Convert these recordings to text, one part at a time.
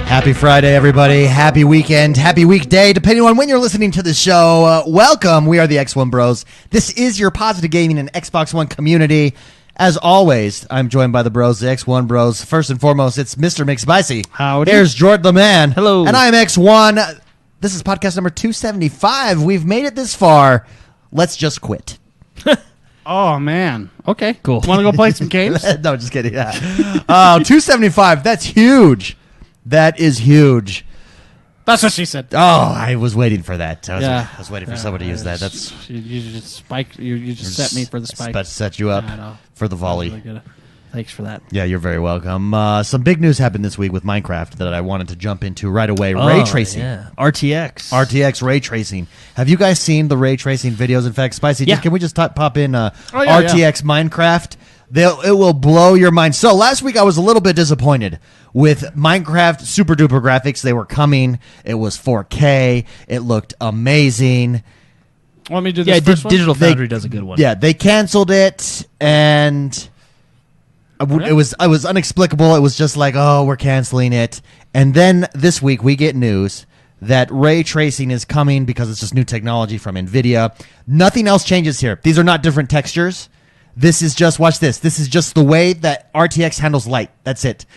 Happy Friday, everybody. Happy weekend. Happy weekday, depending on when you're listening to the show. Welcome. We are the XoneBros. This is your positive gaming and Xbox One community. As always, I'm joined by the bros, the XoneBros. First and foremost, it's Mr. McSpicy. Howdy. Here's Jordan the Man. Hello. And I'm X1. This is podcast number 275. We've made it this far. Let's just quit. Oh, man. Okay. Cool. Want to go play some games? No, just kidding. Yeah. 275. That's huge. That is huge. That's what she said. Oh, I was waiting for that. I was waiting for Yeah, someone to use that. That's you just spiked. You just set me for the spike. About to set you up I know. for the volley. Really good. Thanks for that. Yeah, you're very welcome. Some big news happened this week with Minecraft that I wanted to jump into right away. Ray tracing. Yeah. RTX ray tracing. Have you guys seen the ray tracing videos? In fact, Spicy, Yeah. can we just pop in RTX Minecraft? It will blow your mind. So last week I was a little bit disappointed with Minecraft super duper graphics. They were coming. It was 4K. It looked amazing. Want me to do this first one? Digital Foundry does a good one. Yeah, they canceled it, and it was inexplicable. It was just like, oh, we're canceling it. And then this week we get news that ray tracing is coming because it's just new technology from NVIDIA. Nothing else changes here. These are not different textures. This is just, watch this. This is just the way that RTX handles light. That's it.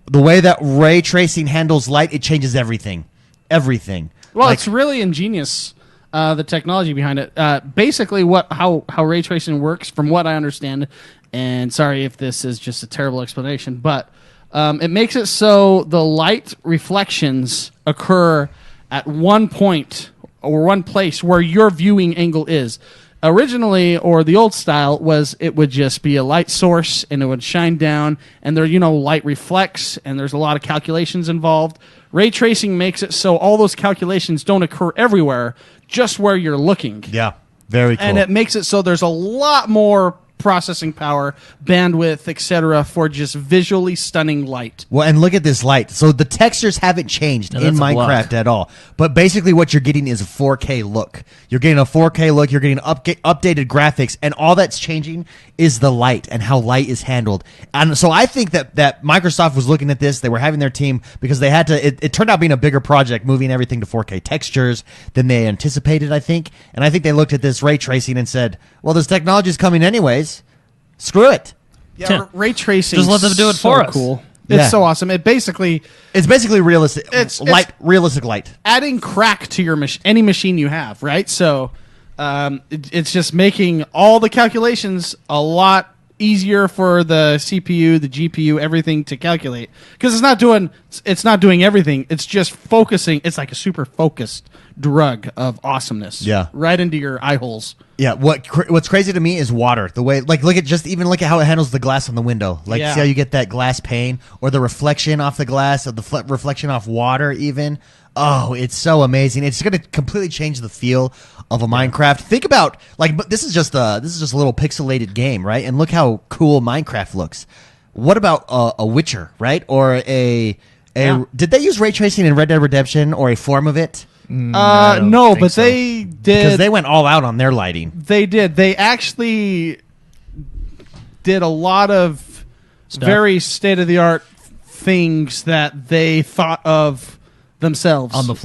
The way that ray tracing handles light, it changes everything. Everything. Well, it's really ingenious, the technology behind it. Basically, how ray tracing works, from what I understand, and sorry if this is just a terrible explanation, but it makes it so the light reflections occur at one point or one place where your viewing angle is. Originally, or the old style, was it would just be a light source and it would shine down, and there, light reflects, and there's a lot of calculations involved. Ray tracing makes it so all those calculations don't occur everywhere, just where you're looking. Yeah, very cool. And it makes it so there's a lot more processing power, bandwidth, etc., for just visually stunning light. Well, and look at this light. So the textures haven't changed in Minecraft at all. But basically what you're getting is a 4K look. You're getting a 4K look. You're getting updated graphics. And all that's changing is the light and how light is handled. And so I think that Microsoft was looking at this. They were having their team, because they had to, it turned out being a bigger project, moving everything to 4K textures than they anticipated, I think. And I think they looked at this ray tracing and said, well, this technology is coming anyways. Screw it. Yeah, ray tracing. Just let them do it for us. Cool. Yeah. It's so awesome. It's basically realistic. It's realistic light. Adding crack to your any machine you have, right? So it's just making all the calculations a lot easier for the CPU, the GPU, everything to calculate, because it's not doing everything. It's just focusing. It's like a super focused drug of awesomeness. Yeah, right into your eye holes. Yeah, what's crazy to me is water. The way, look at how it handles the glass on the window. See how you get that glass pane, or the reflection off the glass, or the reflection off water even. Oh, it's so amazing. It's going to completely change the feel of a Minecraft. Think about, but this is just a little pixelated game, right? And look how cool Minecraft looks. What about a Witcher, right? Or did they use ray tracing in Red Dead Redemption, or a form of it? No, but so. They did, because they went all out on their lighting. They did. They actually did a lot of very state-of-the-art things that they thought of themselves on the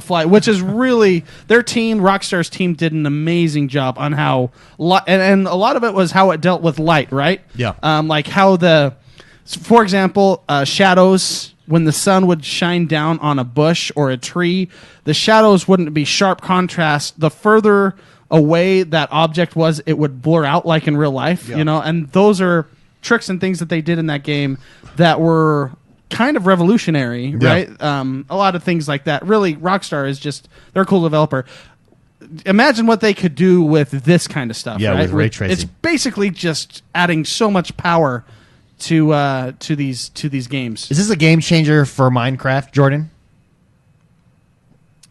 fly, which is really, their team, Rockstar's team, did an amazing job on how and a lot of it was how it dealt with light, right? Yeah. Like how for example, shadows. When the sun would shine down on a bush or a tree, the shadows wouldn't be sharp contrast. The further away that object was, it would blur out like in real life, and those are tricks and things that they did in that game that were kind of revolutionary, right? A lot of things like that. Really, Rockstar is they're a cool developer. Imagine what they could do with this kind of stuff, right? With ray tracing. It's basically just adding so much power to these games. Is this a game changer for Minecraft, Jordan?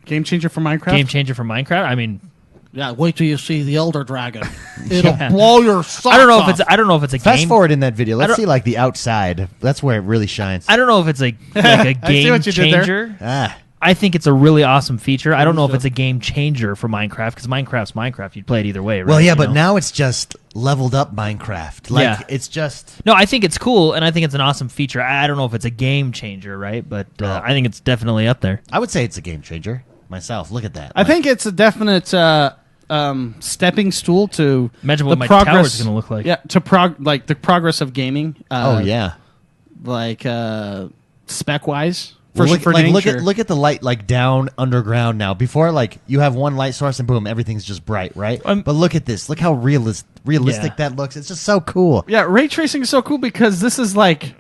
Game changer for Minecraft? Game changer for Minecraft? I mean, yeah, wait till you see the Elder Dragon. It'll blow your socks off. I don't know if it's a Fast game. forward in that video. Let's see the outside. That's where it really shines. I don't know if it's a game see what you did there. changer. I think it's a really awesome feature. I don't know if it's a game changer for Minecraft because Minecraft's Minecraft. You'd play it either way, right? Well, yeah, but now it's just leveled up Minecraft. Like, it's just... No, I think it's cool, and I think it's an awesome feature. I don't know if it's a game changer, right? But I think it's definitely up there. I would say it's a game changer myself. Look at that. I think it's a definite stepping stool to imagine what the my progress, tower's going to look like. Yeah, to like the progress of gaming. Like spec wise. Look at the light like down underground now. Before, like, you have one light source and boom, everything's just bright, right? But look at this. Look how realistic that looks. It's just so cool. Yeah, ray tracing is so cool because this is like,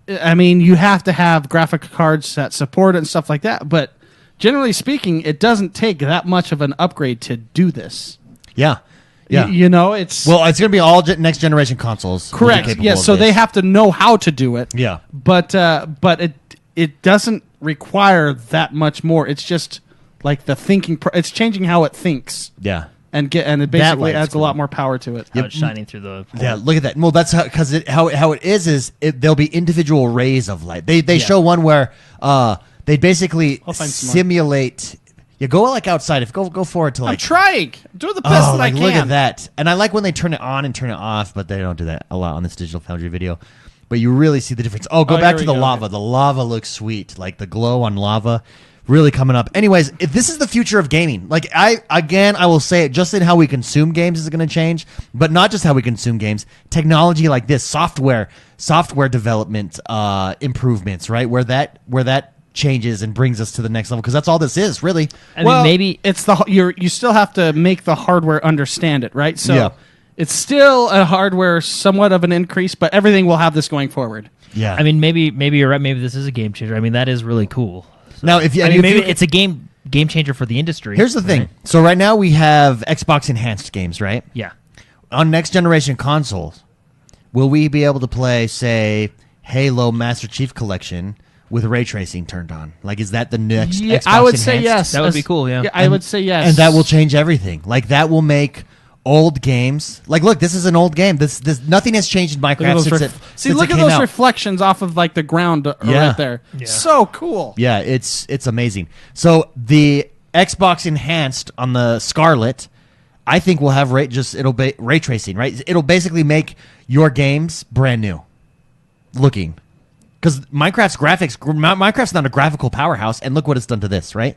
I mean, you have to have graphic cards that support it and stuff like that. But generally speaking, it doesn't take that much of an upgrade to do this. Yeah. Yeah. You know, it's... Well, it's going to be all next generation consoles. Correct. Yeah, so they have to know how to do it. Yeah. But it doesn't require that much more. It's just like the thinking. It's changing how it thinks. Yeah, and it basically adds a lot more power to it. How it's shining through the pole. Yeah, look at that. Well, that's because how it is there'll be individual rays of light. They show one where they basically simulate. You go like outside. Go forward to like. I'm trying. I'm doing the best that I can. Look at that. And I like when they turn it on and turn it off, but they don't do that a lot on this Digital Foundry video. But you really see the difference. Go back to the lava. Okay. The lava looks sweet. Like the glow on lava really coming up. Anyways, if this is the future of gaming. Like I will say it, just in how we consume games is going to change, but not just how we consume games. Technology like this, software development improvements, right? Where that changes and brings us to the next level, because that's all this is, really. I mean, maybe it's you still have to make the hardware understand it, right? So it's still a hardware somewhat of an increase, but everything will have this going forward. Yeah. I mean, maybe you're right. Maybe this is a game changer. I mean, that is really cool. So, now, maybe it's a game changer for the industry. Here's the thing. So right now we have Xbox enhanced games, right? Yeah. On next generation consoles, will we be able to play, say, Halo Master Chief Collection with ray tracing turned on? Like, is that the next Xbox I would enhanced? say yes. That would be cool, yeah. I would say yes. And that will change everything. Like, that will make old games. Like, look, this is an old game. This nothing has changed in Minecraft since look at those reflections off of like the ground right there. Yeah. So cool. Yeah, it's amazing. So the Xbox enhanced on the Scarlet, I think will have ray tracing, right? It'll basically make your games brand new looking. Because Minecraft's not a graphical powerhouse, and look what it's done to this, right?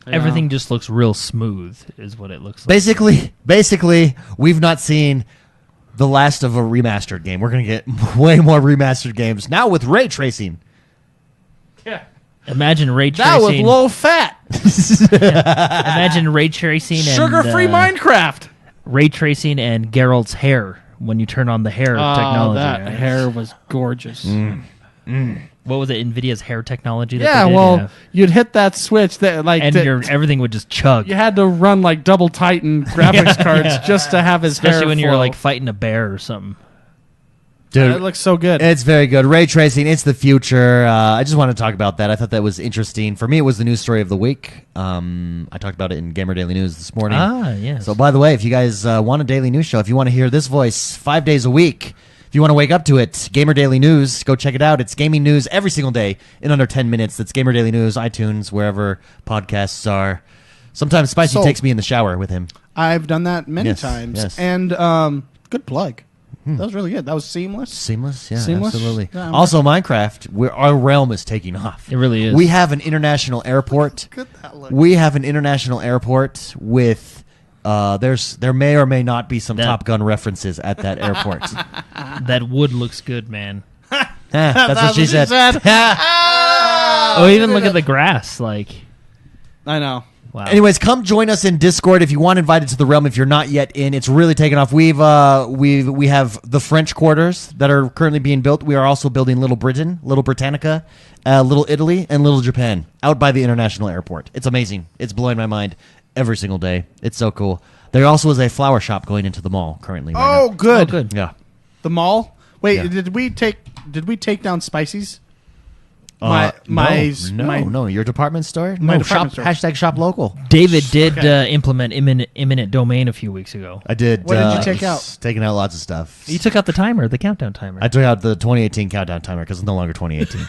Everything just looks real smooth, is what it looks like. Basically, we've not seen the last of a remastered game. We're going to get way more remastered games now with ray tracing. Yeah. Imagine ray tracing. That with low fat. Imagine ray tracing and sugar-free Minecraft. Ray tracing and Geralt's hair when you turn on the hair technology. That hair was gorgeous. What was it? NVIDIA's hair technology? You'd hit that switch everything would just chug. You had to run like double Titan graphics cards just to have his hair. Especially when you're like fighting a bear or something. Dude, it looks so good. It's very good. Ray tracing, it's the future. I just want to talk about that. I thought that was interesting. For me, it was the news story of the week. I talked about it in Gamer Daily News this morning. Yes. So, by the way, if you guys want a daily news show, if you want to hear this voice 5 days a week, if you want to wake up to it, Gamer Daily News, go check it out. It's gaming news every single day in under 10 minutes. That's Gamer Daily News, iTunes, wherever podcasts are. Sometimes Spicy takes me in the shower with him. I've done that many times. Yes. And good plug. That was really good. That was seamless. Seamless? Yeah, seamless? Absolutely. Yeah, also, Minecraft, our realm is taking off. It really is. We have an international airport. Look at that look. We have an international airport with... there may or may not be some Top Gun references at that airport. That wood looks good, man. That's what she said. Even look at the grass. Like, I know. Wow. Anyways, come join us in Discord if you want invited to the realm. If you're not yet in, it's really taken off. We have the French quarters that are currently being built. We are also building Little Britain, Little Britannica, Little Italy, and Little Japan out by the international airport. It's amazing. It's blowing my mind every single day. It's so cool. There also is a flower shop going into the mall currently. Right now. Good. Oh, good. Yeah. The mall. Wait, did we take down Spicy's? No. Your department store? My department store. Hashtag shop local. David did implement imminent domain a few weeks ago. I did. What did you take out? Taking out lots of stuff. You took out the countdown timer. I took out the 2018 countdown timer because it's no longer 2018.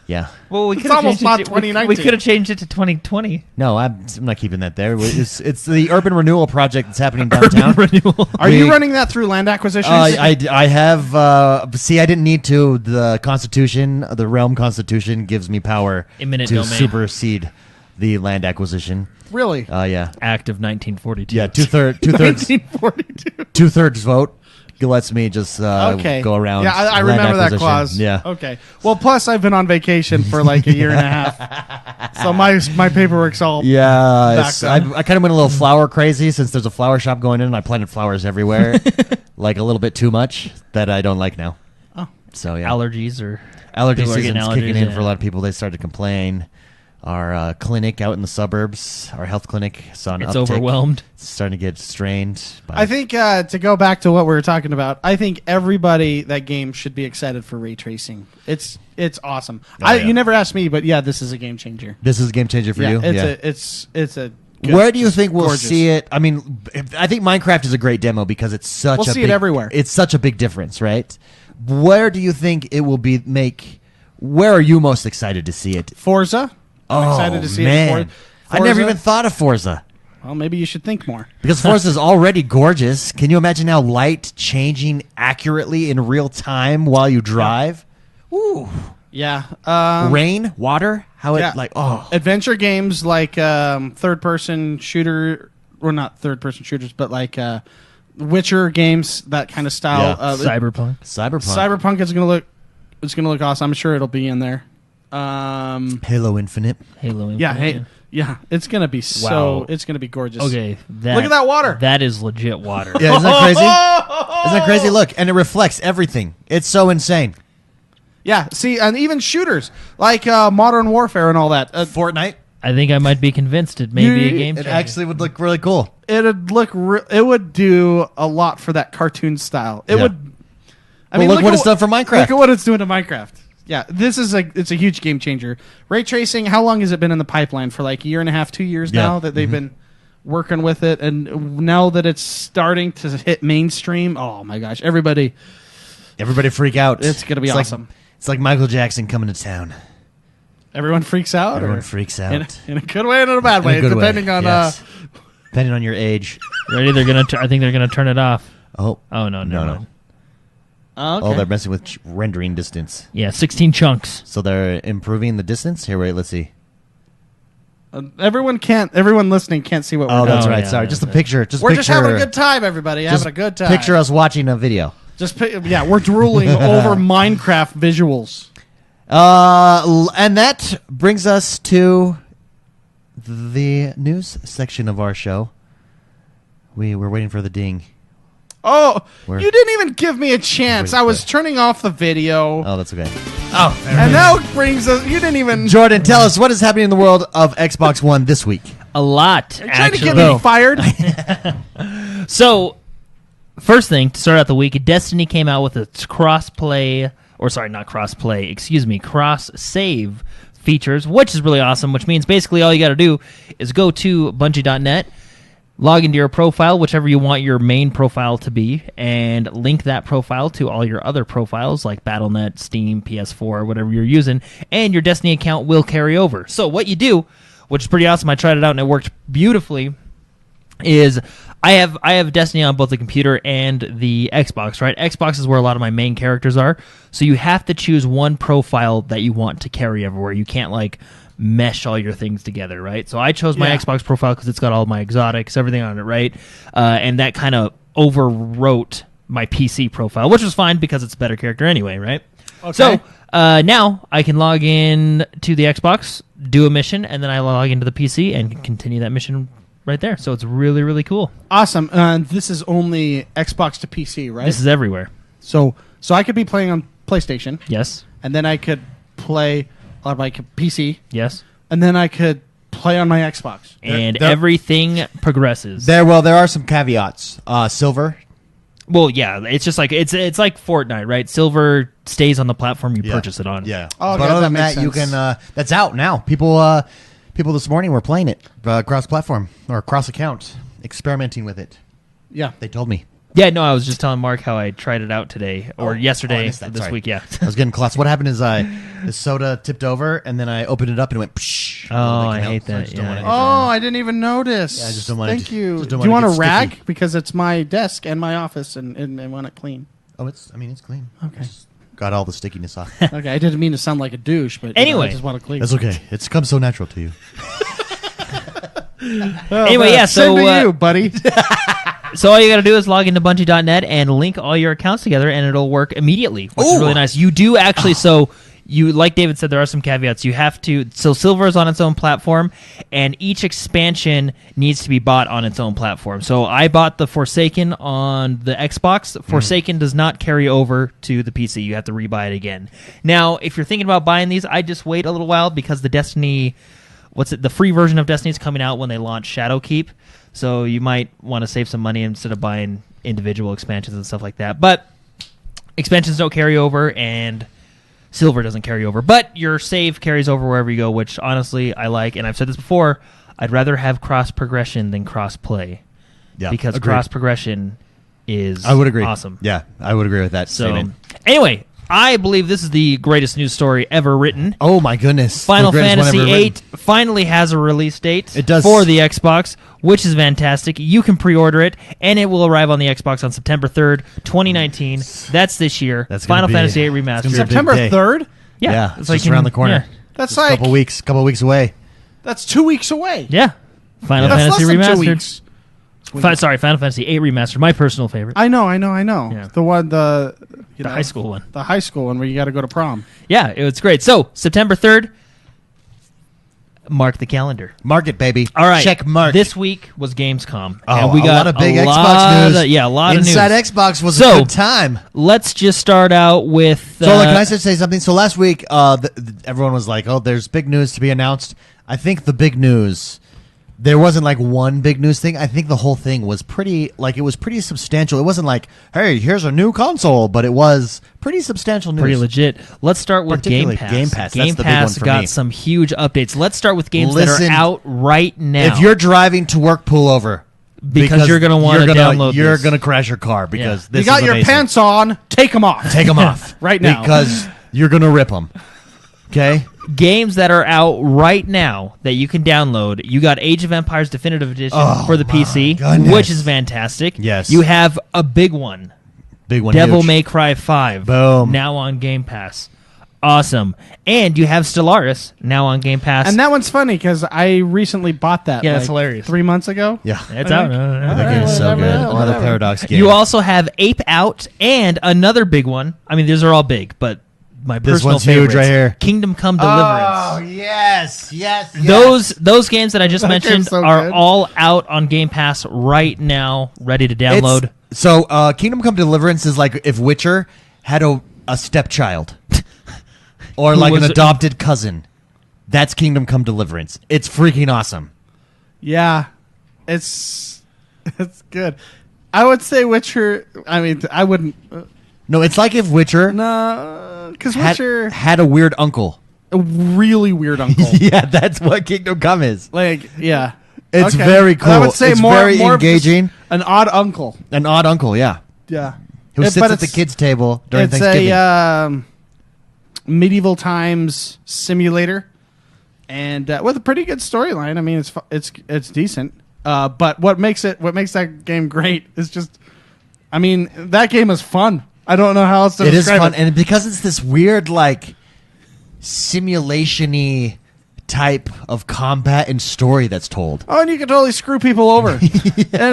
Yeah. Well, we It's could have almost changed not it. 2019. We could have changed it to 2020. No, I'm not keeping that there. It's the urban renewal project that's happening downtown. Renewal. Are you running that through land acquisitions? I have. See, I didn't need to. The Constitution, the Realm Constitution, gives me power Eminent to domain. supersede the land acquisition. Really? Yeah. Act of 1942. Yeah, two-thirds 1942. two-thirds vote lets me just Okay. go around. Yeah, I land remember that acquisition. clause. Yeah. Okay. Well, plus I've been on vacation for like a year and a half, so my paperwork's all. Yeah, back then. I kind of went a little flower crazy since there's a flower shop going in. And I planted flowers everywhere, like a little bit too much that I don't like now. Oh. So yeah, Allergies or allergy people are getting season's kicking allergies, in yeah. for a lot of people. They started to complain. Our clinic out in the suburbs, our health clinic, saw an it's uptick. overwhelmed. It's starting to get strained. By, I think to go back to what we were talking about, I think everybody that game should be excited for ray tracing. It's awesome. Oh, yeah. You never asked me, but yeah, this is a game changer. this is a game changer for yeah, you. it's a. Good, Where do you think we'll gorgeous. see it? I mean, I think Minecraft is a great demo because it's such We'll a see big, it everywhere. It's such a big difference, right? Where do you think it will be where are you most excited to see it? Forza. I'm excited to see it. Man. I never even thought of Forza. Well, maybe you should think more. Because Forza is already gorgeous. Can you imagine now light changing accurately in real time while you drive? Ooh. Yeah. Rain, water, how it Yeah. Adventure games like third-person shooter, or not third-person shooters, but like Witcher games, that kind of style. Yeah. Cyberpunk. Cyberpunk. Cyberpunk is gonna look awesome. I'm sure it'll be in there. Halo Infinite. Halo. Yeah, Infinite, yeah, it's gonna be Wow. it's gonna be gorgeous. Okay. Look at that water. That is legit water. Yeah, isn't that crazy? Isn't that crazy? Look, and it reflects everything. It's so insane. Yeah, see, and even shooters like Modern Warfare and all that. Fortnite. I think I might be convinced it may be a game It changer. actually would look really cool. It'd look. It would do a lot for that cartoon style. It Yeah. would. Well, look what it's done for Minecraft. Look at what it's doing to Minecraft. Yeah, it's a huge game changer. Ray tracing. How long has it been in the pipeline? For like a year and a half, 2 years Yeah. now that they've been working with it, and now that it's starting to hit mainstream, oh my gosh, everybody freak out. It's gonna be awesome. It's like Michael Jackson coming to town. everyone freaks out. Everyone or- freaks out. in a good way and in a bad way, depending on. yes. Depending on your age. Ready? I think they're gonna turn it off. Oh. Oh no. No. Okay. Oh, they're messing with rendering distance. Yeah, 16 chunks. So they're improving the distance? Here, wait, let's see. Everyone listening can't see what we're Oh, doing. that's Oh, right. yeah, Sorry. yeah, Just a yeah. picture. We're just having a good time, everybody. Just Having a good time. Picture us watching a video. We're drooling over Minecraft visuals. And that brings us to the news section of our show. We were waiting for the ding. Oh, We're- you didn't even give me a chance. Wait, I was wait. turning off the video. Oh, that's okay. And now it brings us. You didn't even. Jordan, tell us what is happening in the world of Xbox One this week. A lot, You're trying to actually. get me fired. So, first thing to start out the week, Destiny came out with its cross-save features, which is really awesome, which means basically all you got to do is go to Bungie.net, log into your profile, whichever you want your main profile to be, and link that profile to all your other profiles like Battle.net, Steam, PS4, whatever you're using, and your Destiny account will carry over. So what you do, which is pretty awesome, I tried it out and it worked beautifully, is I have Destiny on both the computer and the Xbox, right? Xbox is where a lot of my main characters are, so you have to choose one profile that you want to carry everywhere. You can't like mesh all your things together, right? So I chose my Yeah. Xbox profile because it's got all my exotics, everything on it, right? And that kind of overwrote my PC profile, which was fine because it's a better character anyway, right? Okay. So now I can log in to the Xbox, do a mission, and then I log into the PC and continue that mission right there. So it's really, really cool. Awesome. This is only Xbox to PC, right? This is everywhere. So I could be playing on PlayStation, Yes. and then I could play on my PC, Yes. and then I could play on my Xbox. And there- everything progresses. There are some caveats. Silver. Well, yeah, it's just like it's like Fortnite, right? Silver stays on the platform you purchase it on. Yeah. Oh, but okay, other that than makes that, you sense. can. That's out now. People this morning were playing it cross-platform or cross-account, experimenting with it. Yeah. They told me. Yeah, no, I was just telling Mark how I tried it out today or yesterday, I missed that. this Sorry. week. Yeah. I was getting close. What happened is the soda tipped over, and then I opened it up, and it went psh. Oh, I hate that. Yeah. Oh, I didn't even notice. Yeah, I just don't want Thank it to- you. just Do don't you want want it a to get rag? sticky. Because it's my desk and my office, and I want it clean. Oh, it's clean. Okay. Just got all the stickiness off. Okay, I didn't mean to sound like a douche, but Anyway. I just want it clean. That's okay. It's come so natural to you. Anyway, yeah, Same so to you, buddy. so all you got to do is log into Bungie.net and link all your accounts together, and it'll work immediately, which is really nice. You do actually, so you, like David said, there are some caveats. You have to, so Silver is on its own platform, and each expansion needs to be bought on its own platform. So I bought the Forsaken on the Xbox. Forsaken does not carry over to the PC. You have to rebuy it again. Now, if you're thinking about buying these, I just wait a little while because the Destiny, the free version of Destiny is coming out when they launch Shadowkeep. So you might want to save some money instead of buying individual expansions and stuff like that. But expansions don't carry over, and Silver doesn't carry over. But your save carries over wherever you go, which honestly I like. And I've said this before, I'd rather have cross progression than cross play. Yeah, because agreed. cross progression is I would agree. awesome. Yeah, I would agree with that So statement. anyway, I believe this is the greatest news story ever written. Oh my goodness! Final The greatest one Fantasy ever VIII written. finally has a release date. It does. For the Xbox, which is fantastic. You can pre-order it, and it will arrive on the Xbox on September 3rd, 2019. That's this year. That's gonna Final be- Fantasy VIII it's gonna be a Remastered. big September day. 3rd? Yeah, it's just in- around the corner. Yeah. That's Just a like couple weeks away. that's 2 weeks away. Yeah. Final That's Fantasy less than 2 Remastered. weeks. Sorry, Final Fantasy VIII Remastered. My personal favorite. I know. Yeah. The one, the High school one. the high school one where you got to go to prom. Yeah, it was great. So, September 3rd, mark the calendar. Mark it, baby. All right. Check mark. This week was Gamescom. Oh, and we got a lot of big Xbox lot news. of- yeah, a lot Inside of news. Xbox was So- a good time. Let's just start out with... So, can I just say something? So last week, everyone was like, "Oh, there's big news to be announced." I think the big news, there wasn't like one big news thing. I think the whole thing was pretty substantial. It wasn't like, "Hey, here's a new console," but it was pretty substantial news. Pretty legit. Let's start with Game Particularly Pass. Game Pass, that's Game the big one Pass for got me. some huge updates. Let's start with games that Listen, are out right now. If you're driving to work, pull over Because you're gonna wanna download You're this. gonna crash your car because Yeah. this You got is your amazing. pants on. Take them off. Take them off Right now. because you're gonna rip them. Okay. games that are out right now that you can download, you got Age of Empires Definitive Edition for the PC, goodness. which is fantastic. Yes. You have a big one, Big one. Devil huge. May Cry 5, Boom. now on Game Pass. Awesome. And you have Stellaris, now on Game Pass. And that one's funny because I recently bought that. Yeah, that's like, hilarious. 3 months ago. Yeah. it's out. That game is so Whatever, good. whatever. Another Paradox game. You also have Ape Out and another big one. I mean, these are all big, but my This personal one's huge favorites, right here. Kingdom Come Oh Deliverance. yes. Those games that I just That mentioned game's so are good. all out on Game Pass right now, ready to download. So Kingdom Come Deliverance is like if Witcher had a stepchild or Who like an was- adopted cousin. That's Kingdom Come Deliverance. It's freaking awesome. Yeah, it's good. I would say Witcher. I mean, I wouldn't. No, it's like if Witcher No, because had, Witcher had a weird uncle. a really weird uncle. Yeah, that's what Kingdom Come is. Like, yeah, It's Okay. very cool. I would say It's more very of just engaging. An odd uncle. An odd uncle, yeah. Yeah, Who It- sits but at the it's- kids' table during It's Thanksgiving. a medieval times simulator, and with a pretty good storyline. I mean, it's decent. But what makes that game great is just, I mean, that game is fun. I don't know how else to It is describe fun, it. and because it's this weird, like, simulation-y type of combat and story that's told. Oh, and you can totally screw people over. And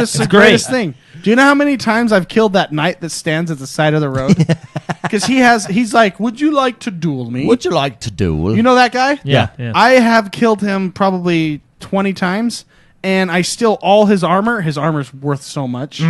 it's the great. greatest thing. Do you know how many times I've killed that knight that stands at the side of the road? Because he's like, would you like to duel me? What'd you like to do? You know that guy? Yeah. I have killed him probably 20 times, and I steal all his armor. His armor's worth so much.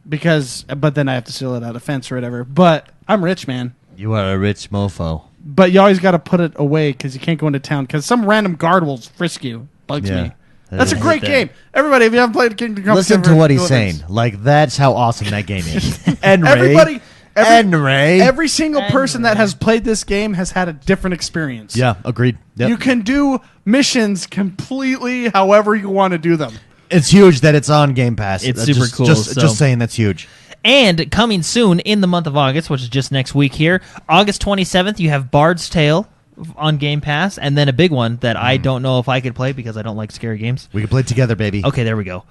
But then I have to steal it out of fence or whatever. But I'm rich, man. You are a rich mofo. But you always got to put it away because you can't go into town because some random guard will frisk you. Bugs Yeah. me. That's a I hate great that. game. Everybody, if you haven't played Kingdom Come, Listen to what he's saying. Like, that's how awesome that game is. And Every single person that has played this game has had a different experience. Yeah, agreed. Yep. You can do missions completely however you want to do them. It's huge that it's on Game Pass. It's That's super cool, Just so- saying that's huge. And coming soon in the month of August, which is just next week here, August 27th, you have Bard's Tale on Game Pass, and then a big one that I don't know if I could play because I don't like scary games. We can play together, baby. Okay, there we go.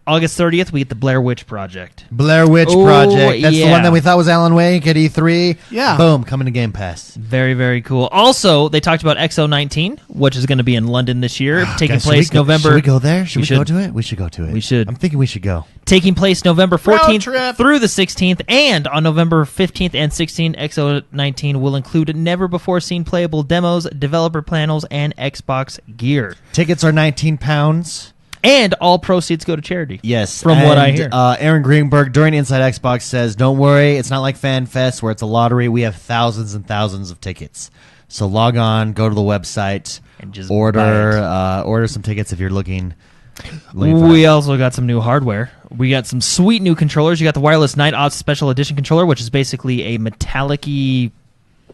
August 30th, we get the Blair Witch Project. Blair Witch Project. That's the one that we thought was Alan Wake at E3. Yeah. Boom, coming to Game Pass. Very, very cool. Also, they talked about XO19, which is going to be in London this year, taking place November... Should we go there? Should we go to it? We should go to it. We should. I'm thinking we should go. Taking place November Road 14th trip. through the 16th, and on November 15th and 16th, XO19 will include never-before-seen playable demos, developer panels, and Xbox gear. Tickets are £19. And all proceeds go to charity. Yes. From what I hear. Aaron Greenberg, during Inside Xbox, says, don't worry, it's not like Fan Fest where it's a lottery. We have thousands and thousands of tickets. So log on, go to the website, And just order some tickets if you're looking We also got some new hardware. We got some sweet new controllers. You got the Wireless Night Ops Special Edition controller, which is basically a metallic-y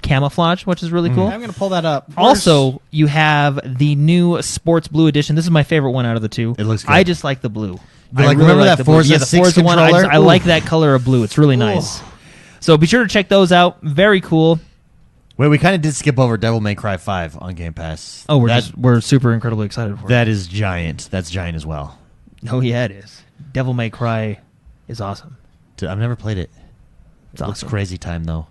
camouflage, which is really cool. I'm going to pull that up. Also, you have the new Sports Blue Edition. This is my favorite one out of the two. It looks good. I just like the blue. But I like, really remember like that the blue. Forza Yeah, the 6 Forza one. controller? I like that color of blue. It's really nice. So be sure to check those out. Very cool. Wait, we kind of did skip over Devil May Cry 5 on Game Pass. Oh, we're super incredibly excited for it. That is giant. That's giant as well. Oh, yeah, it is. Devil May Cry is awesome. Dude, I've never played it. It's Looks awesome. crazy time, though.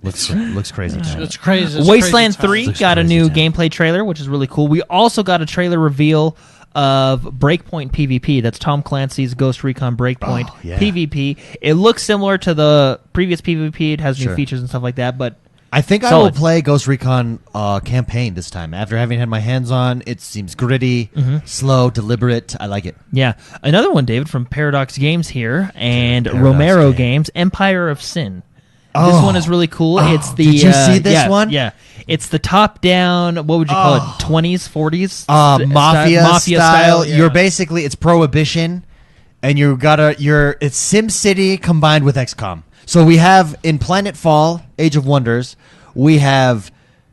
Looks crazy time. It's crazy. It's Wasteland crazy 3 Looks got a crazy new time. gameplay trailer, which is really cool. We also got a trailer reveal of Breakpoint PvP. That's Tom Clancy's Ghost Recon Breakpoint Oh, yeah. PvP. It looks similar to the previous PvP. It has new Sure. features and stuff like that, but I think I Solid. will play Ghost Recon campaign this time. After having had my hands on, it seems gritty, slow, deliberate. I like it. yeah. Another one, David, from Paradox Games here and Paradox Romero Games. Empire of Sin. Oh. This one is really cool. It's the did you see this yeah, one? Yeah. It's the top-down, what would you call it, 20s, 40s? Mafia style. yeah. You're basically, it's Prohibition, and it's SimCity combined with XCOM. So we have in Planetfall, Age of Wonders, we have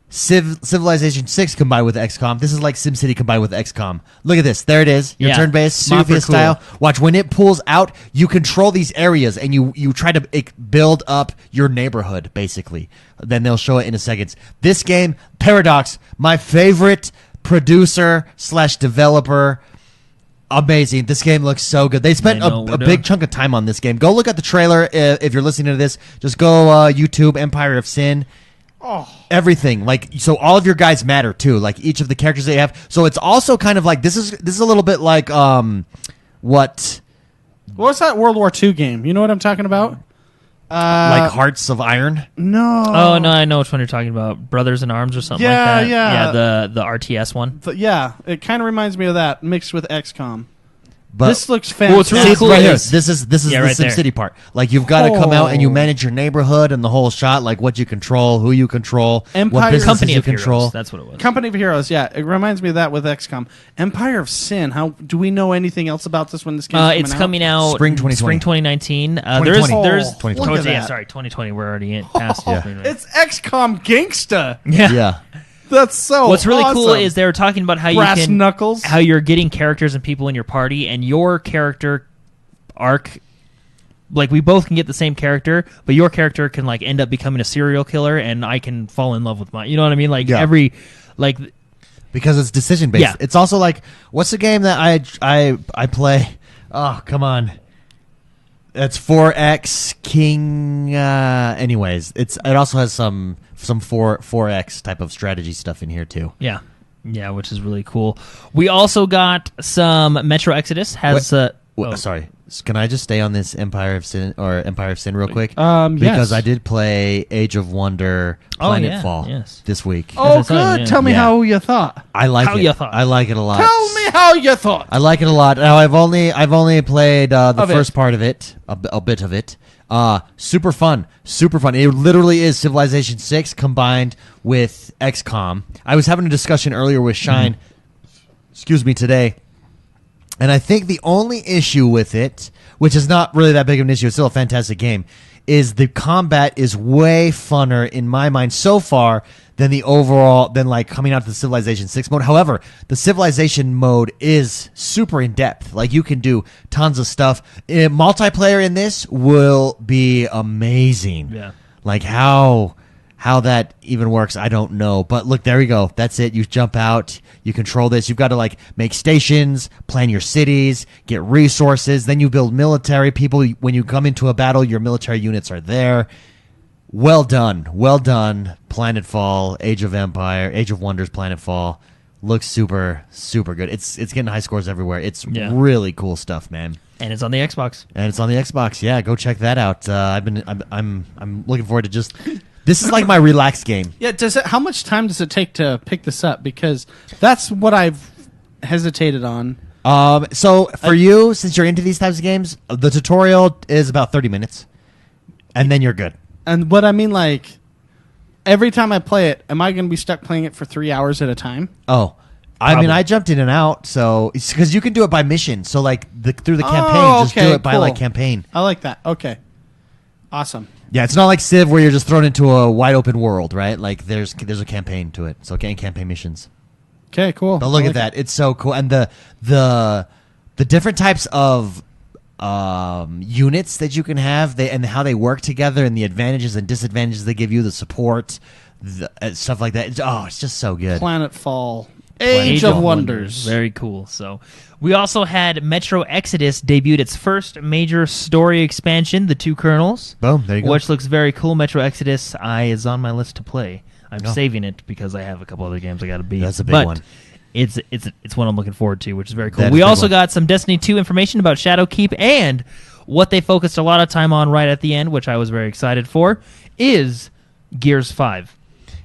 Civilization 6 combined with XCOM. This is like SimCity combined with XCOM. Look at this. There it is. Your Yeah. turn-based Super Mafia cool. style. Watch, when it pulls out, you control these areas, and you try to build up your neighborhood, basically. Then they'll show it in a second. This game, Paradox, my favorite producer/developer. Amazing. This game looks so good. They spent a big chunk of time on this game. Go look at the trailer if you're listening to this. Just go YouTube, Empire of Sin. Oh. Everything. So all of your guys matter too. Like each of the characters that you have. So it's also kind of like this is a little bit like what What's that World War II game? You know what I'm talking about? like Hearts of Iron. No. Oh, no, I know which one you're talking about. Brothers in Arms or something Yeah, like that. yeah. Yeah, the RTS one. Yeah, it kind of reminds me of that mixed with XCOM. But This looks fantastic. What's really See, cool right here. is- This is Yeah, the right there. SimCity part. Like you've got to come out and you Oh. manage your neighborhood and the whole shot, like what you control, who you control, Empire- what businesses Company you of control. Heroes. That's what it was. Company of Heroes, yeah. It reminds me of that with XCOM. Empire of Sin. How do we know anything else about this when this game's It's coming out Spring 2020. Spring 2019. 2020. There's Oh, look at yeah, that. sorry, 2020. We're already in past. Yeah. It's XCOM Gangsta. yeah. Yeah. That's so What's really cool awesome. is they were talking about how Brass you can knuckles. how you're getting characters and people in your party, and your character arc. Like we both can get the same character, but your character can like end up becoming a serial killer, and I can fall in love with mine. You know what I mean? Like Yeah. every like. Because it's decision based. Yeah. It's also like what's the game that I play? Oh, come on. It's 4X King anyways, it also has some 4X type of strategy stuff in here too. Yeah. Yeah, which is really cool. We also got some Metro Exodus has Sorry. Can I just stay on this Empire of Sin real quick? Yes. Because I did play Age of Wonder Planetfall yes. this week. Oh, That's what I'm saying, good. yeah. Tell me Yeah. how you thought. I like How it. you thought? I like it a lot. Tell me how you thought. I like it a lot. Now I've only played the Of it. first part of it, a bit of it. Super fun. It literally is Civilization 6 combined with XCOM. I was having a discussion earlier with Shine, excuse me, today, and I think the only issue with it, which is not really that big of an issue, it's still a fantastic game, is the combat is way funner in my mind so far than like coming out to the Civilization 6 mode. However, the Civilization mode is super in depth. Like you can do tons of stuff. Multiplayer in this will be amazing. Yeah. Like how that even works, I don't know. But look, there we go. That's it. You jump out. You control this. You've got to like make stations, plan your cities, get resources. Then you build military people. When you come into a battle, your military units are there. Well done. Planetfall, Age of Wonders, Planetfall. Looks super, super good. It's getting high scores everywhere. It's really cool stuff, man. And it's on the Xbox. Yeah, go check that out. I'm looking forward to just. This is like my relaxed game. Yeah. How much time does it take to pick this up? Because that's what I've hesitated on. So for you, since you're into these types of games, the tutorial is about 30 minutes, and then you're good. And what I mean, like, every time I play it, am I going to be stuck playing it for 3 hours at a time? Oh, I mean, I jumped in and out, so because you can do it by mission. So like through the campaign, just do it by like campaign. I like that. Okay, awesome. Yeah, it's not like Civ where you're just thrown into a wide open world, right? Like there's a campaign to it. So campaign missions. Okay, cool. But look at that. It's so cool. And the different types of units that you can have and how they work together and the advantages and disadvantages they give you, the support, stuff like that. It's just so good. Planetfall. Age of Wonders. Very cool. So we also had Metro Exodus debuted its first major story expansion, The Two Colonels. Boom, there you go. Which looks very cool. Metro Exodus is on my list to play. I'm saving it because I have a couple other games I got to beat. That's a big one. It's one I'm looking forward to, which is very cool. We also got some Destiny 2 information about Shadowkeep, and what they focused a lot of time on right at the end, which I was very excited for, is Gears 5.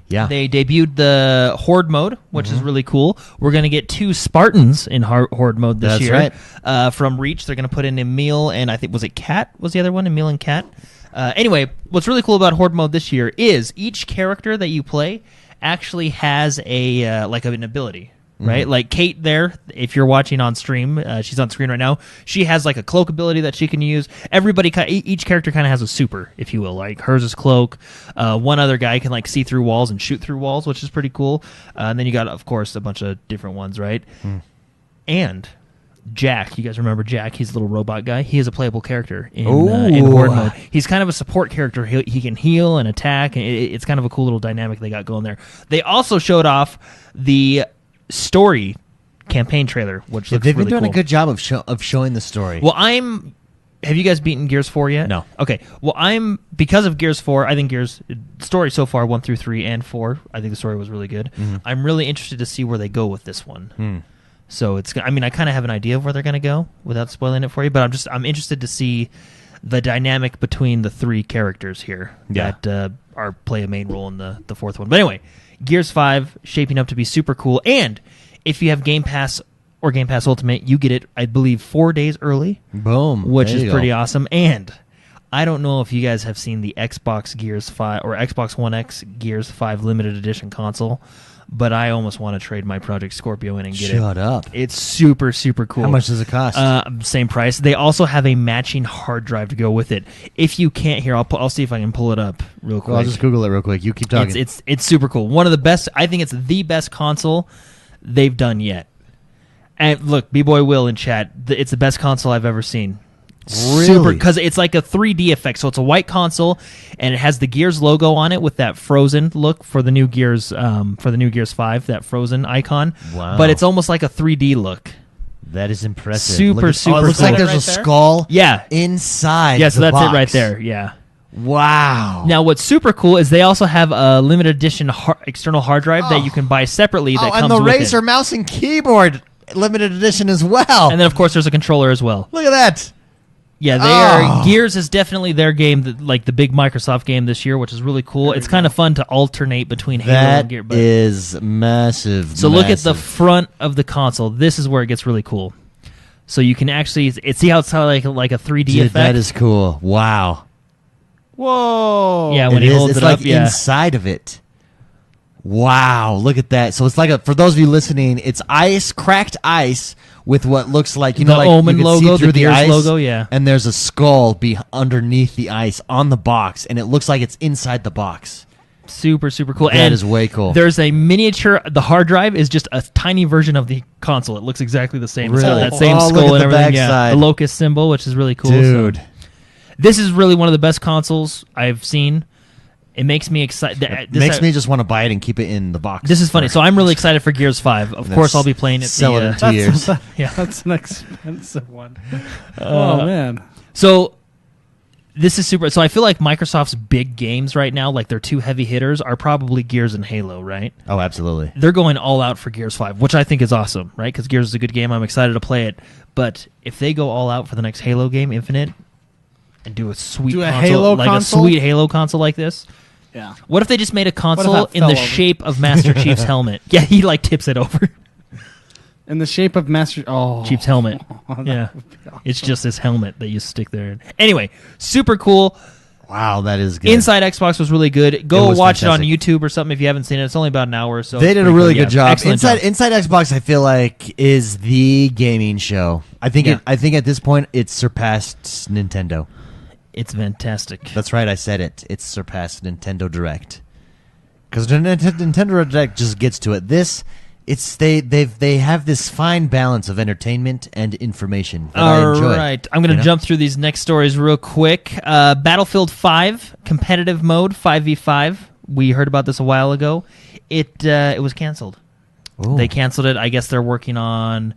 Yeah. They debuted the Horde mode, which is really cool. We're going to get 2 Spartans in Horde mode this year. Right. From Reach, they're going to put in Emil, and I think, was it Cat? Was the other one? Emil and Cat? Anyway, what's really cool about Horde mode this year is each character that you play actually has an ability. Right, like Kate there. If you're watching on stream, she's on screen right now. She has like a cloak ability that she can use. Each character kind of has a super, if you will. Like hers is cloak. One other guy can like see through walls and shoot through walls, which is pretty cool. And then you got, of course, a bunch of different ones, right? And Jack, you guys remember Jack? He's a little robot guy. He is a playable character in Horde mode. He's kind of a support character. He can heal and attack, and it's kind of a cool little dynamic they got going there. They also showed off the story campaign trailer, which looks they've really been doing cool. a good job of showing the story. Well, have you guys beaten Gears 4 yet? No. Okay. Well, because of Gears 4, I think Gears story so far 1 through 3 and 4, I think the story was really good. I'm really interested to see where they go with this one. So I kind of have an idea of where they're going to go without spoiling it for you, but I'm interested to see the dynamic between the 3 characters here that play a main role in the 4th one. But anyway, Gears 5 shaping up to be super cool, and if you have Game Pass or Game Pass Ultimate, you get it, I believe, 4 days early. Boom. Which is pretty awesome. And I don't know if you guys have seen the Xbox Gears 5 or Xbox One X Gears 5 limited edition console, but I almost want to trade my Project Scorpio in and get it. Shut up. It's super, super cool. How much does it cost? Same price. They also have a matching hard drive to go with it. If you can't hear, I'll see if I can pull it up real quick. Well, I'll just Google it real quick. You keep talking. It's super cool. One of the best. I think it's the best console they've done yet. And look, B-Boy Will in chat. It's the best console I've ever seen. Really? Because it's like a 3D effect. So it's a white console, and it has the Gears logo on it with that frozen look for the new Gears 5, that frozen icon. Wow. But it's almost like a 3D look. That is impressive. Super it cool. looks like there's Right a there? skull Yeah. inside Yeah, so the that's box. it right there. Yeah. Wow. Now, what's super cool is they also have a limited edition external hard drive that you can buy separately that comes and the with Razer it. mouse and keyboard limited edition as well. And then, of course, there's a controller as well. Look at that. Yeah, Gears is definitely their game, like the big Microsoft game this year, which is really cool. It's kind of fun to alternate between Halo and Gears. That is massive. So look at the front of the console. This is where it gets really cool. So you can actually see how it's like a 3D Dude, effect. that is cool. Wow. Whoa. Yeah, when It he is. holds It's it like up, yeah. inside of it. Wow, look at that. So it's like for those of you listening, it's cracked ice with what looks like, The like Omen you can logo, see through the Gears ice, logo, yeah. And there's a skull underneath the ice on the box, and it looks like it's inside the box. Super, super cool. That is way cool. There's a miniature. The hard drive is just a tiny version of the console. It looks exactly the same. It's got Really? that same Oh, look skull at and the everything. Yeah, backside. the locust symbol, which is really cool. Dude. So, this is really one of the best consoles I've seen. It makes me excited. Makes me just want to buy it and keep it in the box. This is funny. So I'm really excited for Gears 5. Of course, I'll be playing it. Sell it in 2 years. Yeah. That's an expensive one. Oh, man. So this is super. So I feel like Microsoft's big games right now, like their two heavy hitters, are probably Gears and Halo, right? Oh, absolutely. They're going all out for Gears 5, which I think is awesome, right? Because Gears is a good game. I'm excited to play it. But if they go all out for the next Halo game, Infinite, and do a sweet Halo console? a sweet Halo console like this. Yeah. What if they just made a if console that in the fell over? shape of Master Chief's helmet? Yeah, he like tips it over. In the shape of Master... Oh. Chief's helmet. That Yeah. would be awesome. It's just his helmet that you stick there. Anyway, super cool. Wow, that is good. Inside Xbox was really good. Go was watch it on fantastic. YouTube or something if you haven't seen it. It's only about an hour or so. They It's did a pretty really Yeah, good job. Excellent job. Inside Xbox, I feel like, is the gaming show. I think Yeah. I think at this point it's surpassed Nintendo. It's fantastic. That's right, I said it. It's surpassed Nintendo Direct. Because Nintendo Direct just gets to it. They have this fine balance of entertainment and information that I enjoy. All right. I'm going to jump through these next stories real quick. Battlefield 5, competitive mode, 5v5. We heard about this a while ago. It was canceled. Ooh. They canceled it. I guess they're working on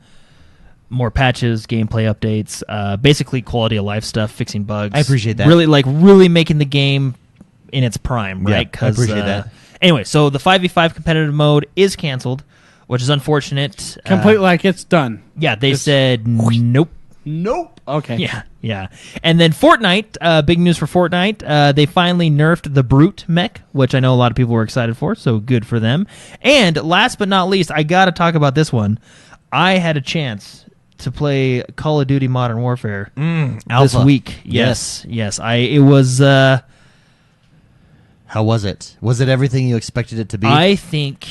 more patches, gameplay updates, basically quality of life stuff, fixing bugs. I appreciate that. Really making the game in its prime, Yeah, right? I appreciate that. Anyway, so the 5v5 competitive mode is canceled, which is unfortunate. Complete like it's done. Yeah, they said nope. Nope. Okay. Yeah. And then Fortnite, big news for Fortnite. They finally nerfed the Brute mech, which I know a lot of people were excited for, so good for them. And last but not least, I got to talk about this one. I had a chance to play Call of Duty Modern Warfare this Alpha. week. Yes. It was... How was it? Was it everything you expected it to be? I think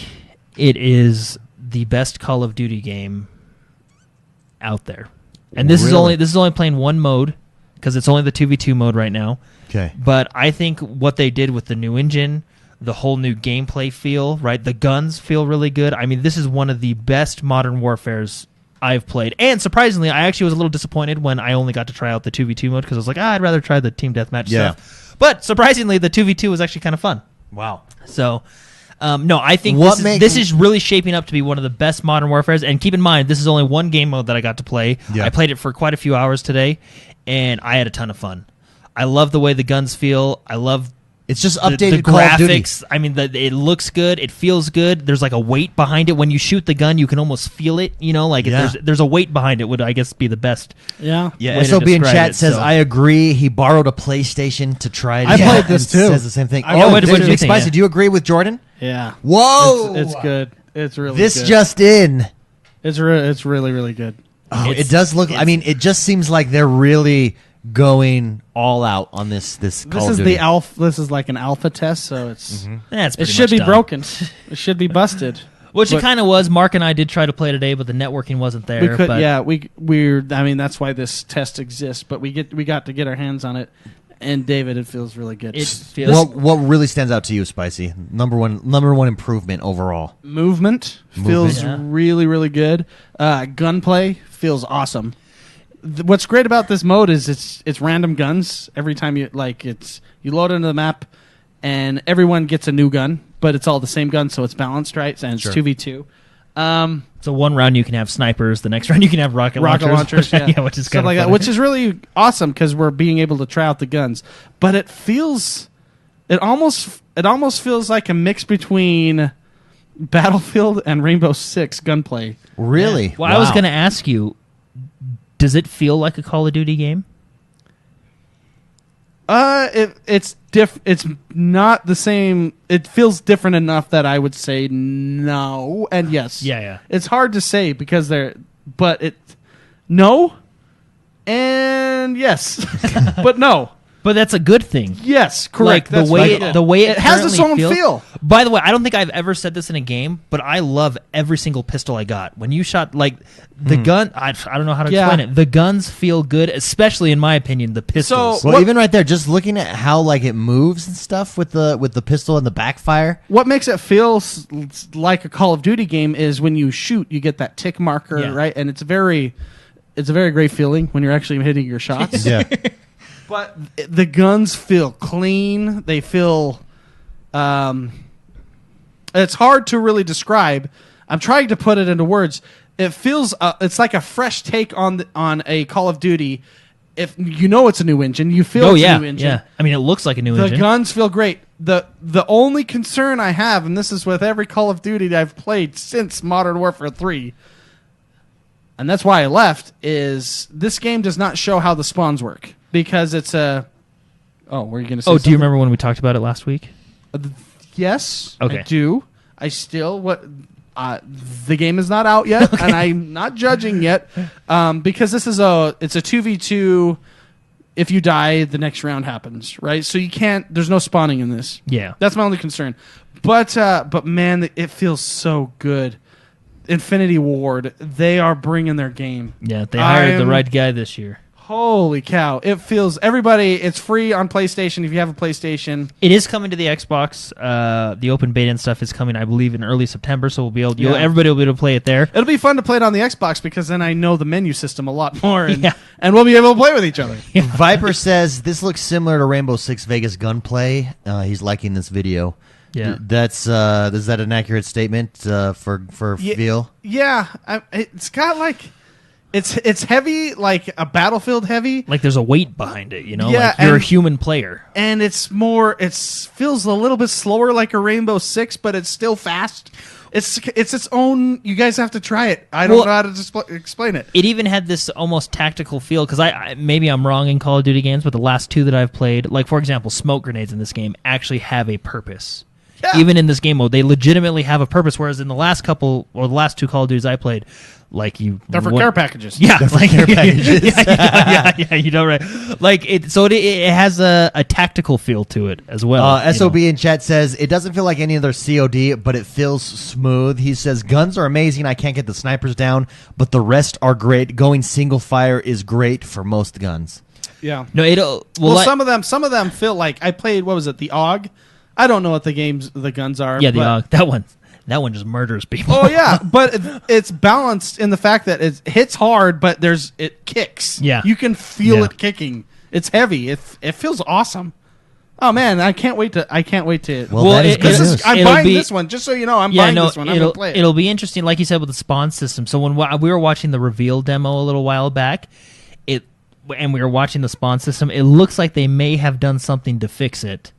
it is the best Call of Duty game out there. And this Really? is only playing one mode because it's only the 2v2 mode right now. Okay. But I think what they did with the new engine, the whole new gameplay feel, right? The guns feel really good. I mean, this is one of the best Modern Warfares I've played. And surprisingly, I actually was a little disappointed when I only got to try out the 2v2 mode because I was like, I'd rather try the team deathmatch stuff. But surprisingly, the 2v2 was actually kind of fun. Wow. So, no, I think What this is really shaping up to be one of the best Modern Warfares. And keep in mind, this is only one game mode that I got to play. Yeah. I played it for quite a few hours today, and I had a ton of fun. I love the way the guns feel. I love It's just the updated Call of Duty. graphics. I mean, it looks good. It feels good. There's like a weight behind it. When you shoot the gun, you can almost feel it. You know, like Yeah. there's a weight behind it. Would I guess be the best? Yeah. way to SOB in describe chat it, says, so. I agree. He borrowed a PlayStation to try it. I out played and this too. Says the same thing. what did you think? Spicy, Yeah. do you agree with Jordan? Yeah. Whoa! It's good. It's really This good. just in. It's really, really good. Oh, It's- it does look. I mean, it just seems like they're really going all out on this. Call This of is Duty. the alpha. This is like an alpha test, so it's That's it pretty should much be done. broken. It should be busted. Which But- it kind of was. Mark and I did try to play today, but the networking wasn't there. We could, but yeah. We're. I mean, that's why this test exists. But we got to get our hands on it, and David, it feels really good. It feels What really stands out to you, Spicy? Number one improvement overall. Movement feels Yeah. really, really good. Gunplay feels awesome. What's great about this mode is it's random guns every time you load into the map, and everyone gets a new gun, but it's all the same gun, so it's balanced, right? And it's Sure. 2v2. so one round you can have snipers, the next round you can have rocket Launchers, yeah. which is Stuff kind of like that, which is really awesome because we're being able to try out the guns. But it almost feels like a mix between Battlefield and Rainbow Six gunplay. Really? Well, I was Wow. going to ask you, does it feel like a Call of Duty game? It's not the same. It feels different enough that I would say no and yes. Yeah. It's hard to say because no and yes, but no. But that's a good thing. Yes, Like correct. the way it has its currently own feels- feel. By the way, I don't think I've ever said this in a game, but I love every single pistol I got. When you shot, like, the gun, I don't know how to explain it. The guns feel good, especially in my opinion, the pistols. So, even right there, just looking at how like it moves and stuff with the pistol and the backfire. What makes it feel like a Call of Duty game is when you shoot, you get that tick marker, right? And it's a very great feeling when you're actually hitting your shots. Yeah. But the guns feel clean. They feel... it's hard to really describe. I'm trying to put it into words. It feels... it's like a fresh take on a Call of Duty. If you know it's a new engine, you feel it's a new engine. Yeah. I mean, it looks like a new engine. The guns feel great. The only concern I have, and this is with every Call of Duty that I've played since Modern Warfare 3, and that's why I left, is this game does not show how the spawns work. Because it's a... Oh, were you going to say something? Do you remember when we talked about it last week? Yes, okay. I do. I still... the game is not out yet, and I'm not judging yet, because it's a 2v2. If you die, the next round happens, right? So you can't... There's no spawning in this. Yeah. That's my only concern. But man, it feels so good. Infinity Ward, they are bringing their game. Yeah, they hired the right guy this year. Holy cow. It feels... Everybody, it's free on PlayStation if you have a PlayStation. It is coming to the Xbox. The open beta and stuff is coming, I believe, in early September, so we'll be able to, everybody will be able to play it there. It'll be fun to play it on the Xbox because then I know the menu system a lot more, and we'll be able to play with each other. Viper says, this looks similar to Rainbow Six Vegas gunplay. He's liking this video. Yeah. Is that an accurate statement for feel? Yeah. It's got like... It's heavy, like a Battlefield heavy. Like there's a weight behind it, you know? Yeah, like you're a human player. And it's more... It feels a little bit slower like a Rainbow Six, but it's still fast. It's its own... You guys have to try it. I don't know how to explain it. It even had this almost tactical feel, because maybe I'm wrong in Call of Duty games, but the last two that I've played, like for example, smoke grenades in this game actually have a purpose. Yeah. Even in this game mode, they legitimately have a purpose, whereas in the last couple, or the last two Call of Duties I played, they're for care packages. Yeah, they're for care packages. yeah, you know, right? Like it has a tactical feel to it as well. SOB in chat says it doesn't feel like any other COD, but it feels smooth. He says guns are amazing. I can't get the snipers down, but the rest are great. Going single fire is great for most guns. Yeah. No, some of them feel like I played. What was it? The AUG. I don't know what the guns are. Yeah, the AUG. That one just murders people. Oh yeah, but it's balanced in the fact that it hits hard, but it kicks. Yeah, you can feel it kicking. It's heavy. It feels awesome. Oh man, I can't wait to. Well, that is good news. I'm buying this one, just so you know. I'm buying this one. I'm gonna play it. It'll be interesting, like you said, with the spawn system. So when we were watching the reveal demo a little while back, and we were watching the spawn system, it looks like they may have done something to fix it.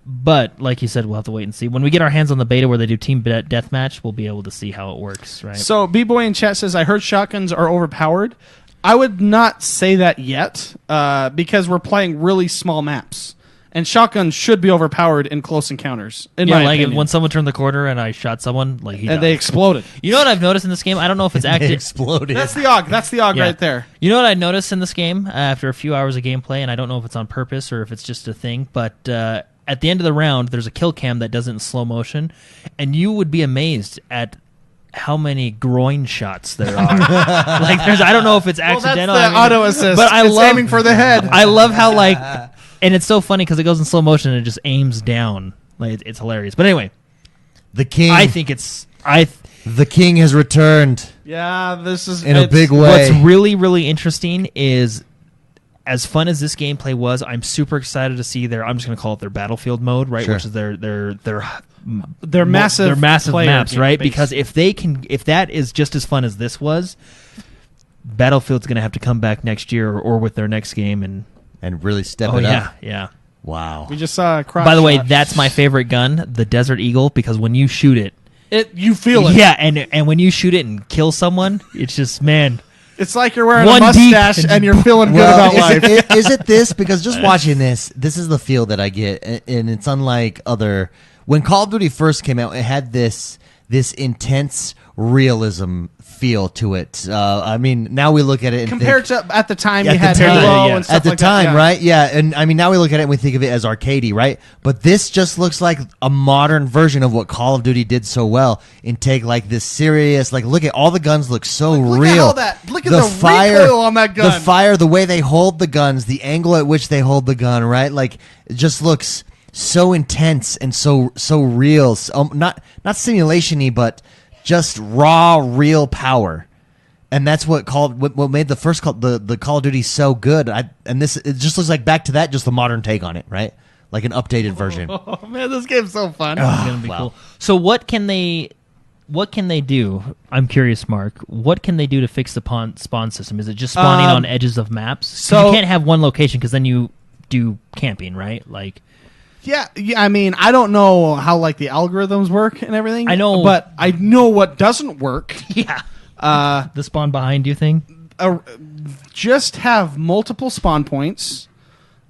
But, like you said, we'll have to wait and see. When we get our hands on the beta where they do team deathmatch, we'll be able to see how it works, right? So, B-Boy in chat says, I heard shotguns are overpowered. I would not say that yet, because we're playing really small maps. And shotguns should be overpowered in close encounters, in my opinion. When someone turned the corner and I shot someone, and they exploded. You know what I've noticed in this game? I don't know if it's active. Exploded. That's the AUG right there. You know what I noticed in this game after a few hours of gameplay, and I don't know if it's on purpose or if it's just a thing, but... at the end of the round, there's a kill cam that does it in slow motion, and you would be amazed at how many groin shots there are. I don't know if it's accidental. That's the auto assist. But it's aiming for the head. I love how and it's so funny because it goes in slow motion and it just aims down. Like it's hilarious. But anyway, the king. I think the king has returned. Yeah, this is in a big way. What's really, really interesting is, as fun as this gameplay was, I'm super excited to see I'm just going to call it their Battlefield mode, right? Sure. Which is their massive maps, right? Base. Because if that is just as fun as this was, Battlefield's going to have to come back next year or with their next game and really step it up. Yeah. Wow. We just saw a crotch By the way, that's my favorite gun, the Desert Eagle, because when you shoot it, you feel it. Yeah, and when you shoot it and kill someone, it's just, man. It's like you're wearing a mustache and you're feeling good about life. Is it this? Because just watching this is the feel that I get, and it's unlike other when Call of Duty first came out, it had this intense realism feel to it. I mean, now we look at it and compared think, to at the time, Yeah, you had compared to- Halo yeah. and stuff at the like time, that. Yeah. right? Yeah, and I mean, now we look at it and we think of it as arcadey, right? But this just looks like a modern version of what Call of Duty did so well, and take like this serious, like look at all the guns look so Look real. look at the recoil on that gun. The fire, the way they hold the guns, the angle at which they hold the gun, right? Like it just looks so intense and so real. So, not simulation-y, but just raw, real power. And that's what made the first the Call of Duty so good. And this, it just looks like back to that, just the modern take on it, right? Like an updated version. Oh man, this game's so fun. It's gonna be cool. So what can they do? I'm curious, Mark. What can they do to fix the spawn system? Is it just spawning on edges of maps? 'Cause so- you can't have one location because then you do camping, right? Like, Yeah, I mean, I don't know how like the algorithms work and everything. I know- but I know what doesn't work. yeah, the spawn behind you thing. Just have multiple spawn points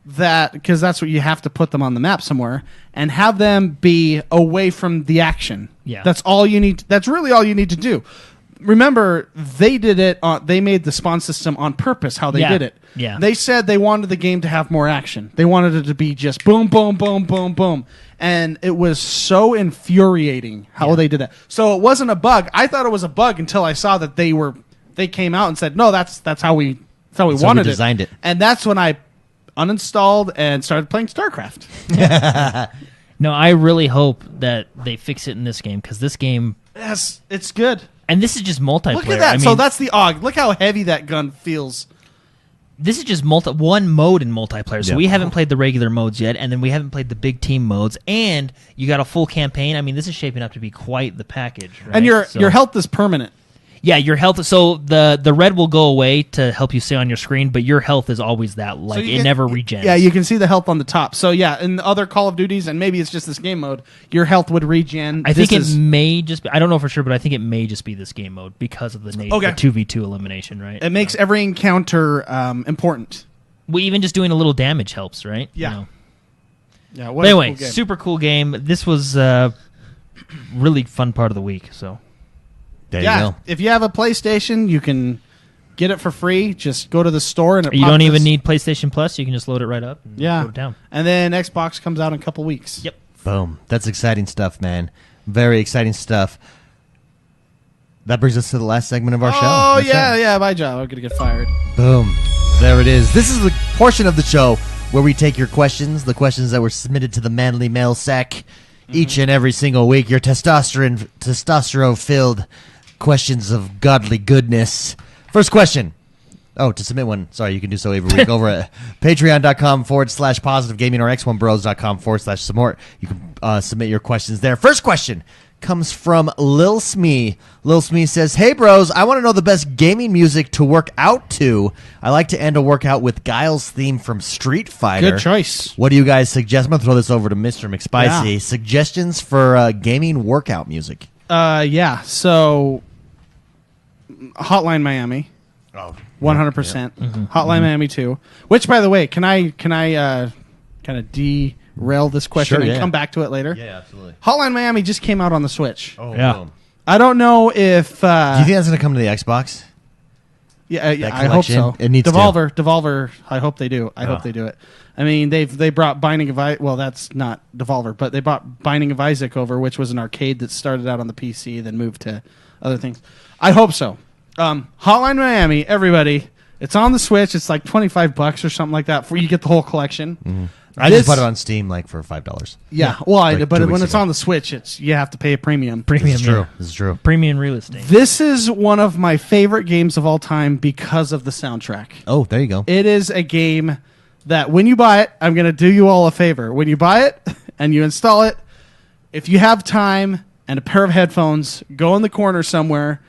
because that's what you have to put them on the map somewhere, and have them be away from the action. Yeah. That's all you need. That's really all you need to do. Remember, they did it. They made the spawn system on purpose. How they Yeah. did it. Yeah. They said they wanted the game to have more action. They wanted it to be just boom, boom, boom, boom, boom, and it was so infuriating how they did that. So it wasn't a bug. I thought it was a bug until I saw that they came out and said, no, that's how we wanted designed it. and that's when I uninstalled and started playing StarCraft. No, I really hope that they fix it in this game because this game, Yes, it's good. and this is just multiplayer. Look at that. I mean, So that's the AUG. Look how heavy that gun feels. this is just one mode in multiplayer. So Yeah. we haven't played the regular modes yet, and then we haven't played the big team modes, and you got a full campaign. I mean, this is shaping up to be quite the package. Right? And your So- health is permanent. yeah, your health. So the red will go away to help you stay on your screen, but your health is always that. Like you it can- never regens. Yeah, you can see the health on the top. So yeah, in the other Call of Duties, and maybe it's just this game mode, your health would regen. I think This it is- may just be, I don't know for sure, but I think it may just be this game mode because of the Okay. 2v2 elimination, right? it makes every encounter important. Well, even just doing a little damage helps, right? Yeah. You know. Yeah. But anyway, cool game. super cool game. This was really fun part of the week. So There you Yeah, go. if you have a PlayStation, you can get it for free. Just go to the store and you don't even need PlayStation Plus. You can just load it right up and put it down. And then Xbox comes out in a couple weeks. Yep. Boom. That's exciting stuff, man. Very exciting stuff. That brings us to the last segment of our show. Oh That's right. yeah. My job. I'm gonna get fired. Boom. There it is. This is the portion of the show where we take your questions, the questions that were submitted to the Manly Mail Sack each and every single week. Your testosterone-filled questions of godly goodness. First question. Oh, to submit one, sorry, you can do so every week over at patreon.com/positive gaming or XoneBros.com/support. You can submit your questions there. First question comes from Lil Smee. Lil Smee says, "Hey bros, I want to know the best gaming music to work out to. I like to end a workout with Guile's theme from Street Fighter. Good choice. What do you guys suggest?" I'm going to throw this over to Mr. McSpicy. Yeah. Suggestions for gaming workout music. Yeah. So, Hotline Miami. Oh, 100%. Hotline Miami 2. Which, by the way, can I kind of derail this question Sure, and yeah. come back to it later? yeah, absolutely. Hotline Miami just came out on the Switch. Oh, Yeah. boom. I don't know if. Do you think that's going to come to the Xbox? Yeah, that I hope so. collection? It needs to. Devolver. I hope they do. I hope they do it. I mean, they brought Binding of Isaac. Well, that's not Devolver, but they brought Binding of Isaac over, which was an arcade that started out on the PC, then moved to other things. I hope so. Hotline Miami, everybody. It's on the Switch. It's like $25 or something like that. For you get the whole collection. I just bought it on Steam like for $5. Yeah, well, Like but 2 when weeks it's ago. on the Switch, you have to pay a premium. Premium, This is true. This is true. Premium real estate. This is one of my favorite games of all time because of the soundtrack. Oh, there you go. It is a game that when you buy it, I'm going to do you all a favor. When you buy it and you install it, if you have time and a pair of headphones, go in the corner somewhere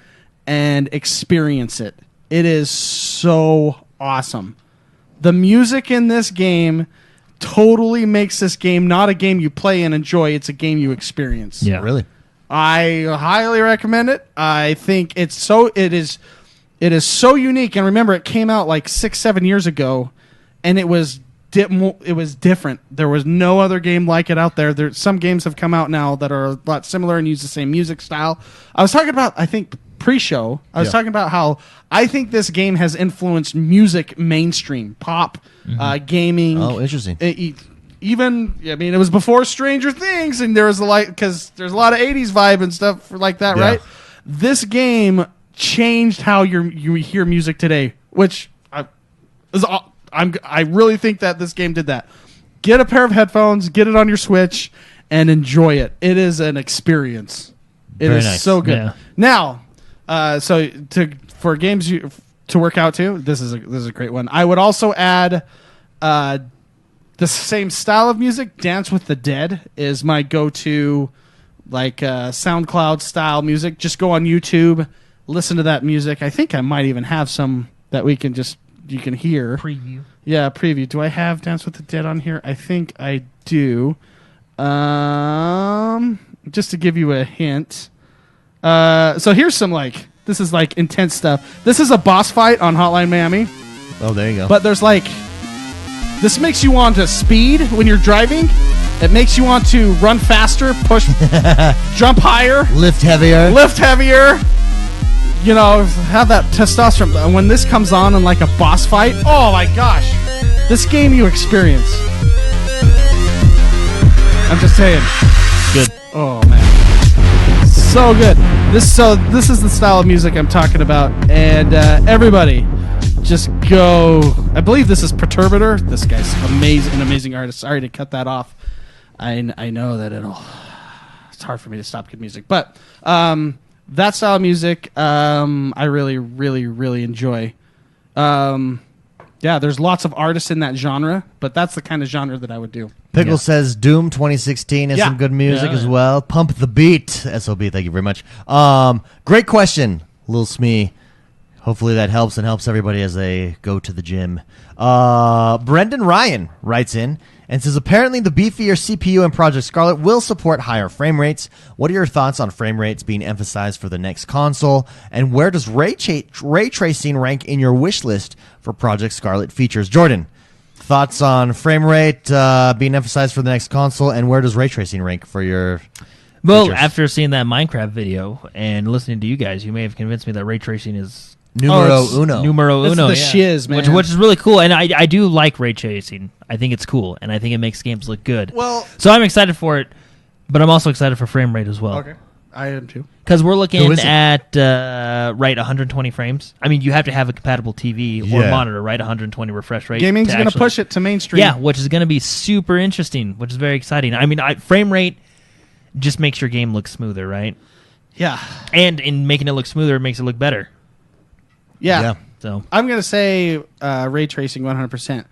and experience it. It is so awesome. The music in this game totally makes this game not a game you play and enjoy. It's a game you experience. Yeah. Really? I highly recommend it. I think it is so unique. And remember, it came out like 6-7 years ago, and it was it was different. There was no other game like it out there. Some games have come out now that are a lot similar and use the same music style. I was talking about, I think, pre-show. I was talking about how I think this game has influenced music mainstream, pop, gaming. Oh, interesting. Even, I mean, it was before Stranger Things, and there was because there's a lot of 80s vibe and stuff like that, right? This game changed how you hear music today, which I really think that this game did that. Get a pair of headphones, get it on your Switch, and enjoy it. It is an experience. It is nice. So good. Yeah. Now, for games to work out to, this is a great one. I would also add the same style of music. Dance with the Dead is my go-to, like SoundCloud style music. Just go on YouTube, listen to that music. I think I might even have some that you can hear. Preview. Yeah, preview. Do I have Dance with the Dead on here? I think I do. Just to give you a hint. So here's some this is intense stuff. This is a boss fight on Hotline Miami. Oh, there you go. But there's this makes you want to speed when you're driving. It makes you want to run faster, push, jump higher, lift heavier. You know, have that testosterone. And when this comes on in a boss fight, oh my gosh, this game you experience. I'm just saying. Good. Oh man, so good. This is the style of music I'm talking about, and everybody, just go. I believe this is Perturbator. This guy's an amazing artist. Sorry to cut that off. I know that it's hard for me to stop good music, but that style of music, I really, really, really enjoy. There's lots of artists in that genre, but that's the kind of genre that I would do. Pickle says Doom 2016 has some good music as well. Pump the Beat, SOB, thank you very much. Great question, Lil Smee. Hopefully that helps and helps everybody as they go to the gym. Brendan Ryan writes in and says, apparently the beefier CPU in Project Scarlet will support higher frame rates. What are your thoughts on frame rates being emphasized for the next console? And where does ray tracing rank in your wish list for Project Scarlet features? Jordan, thoughts on frame rate being emphasized for the next console, and where does ray tracing rank for your features? After seeing that Minecraft video and listening to you guys, you may have convinced me that ray tracing is Numero uno. That's the shiz, man. Which is really cool, and I do like ray tracing. I think it's cool, and I think it makes games look good. Well, so I'm excited for it, but I'm also excited for frame rate as well. Okay, I am too. Because we're looking at 120 frames. I mean, you have to have a compatible TV or monitor, right? 120 refresh rate. Gaming's going to push it to mainstream. Yeah, which is going to be super interesting, which is very exciting. I mean, frame rate just makes your game look smoother, right? Yeah. And in making it look smoother, it makes it look better. Yeah. So I'm going to say ray tracing 100%.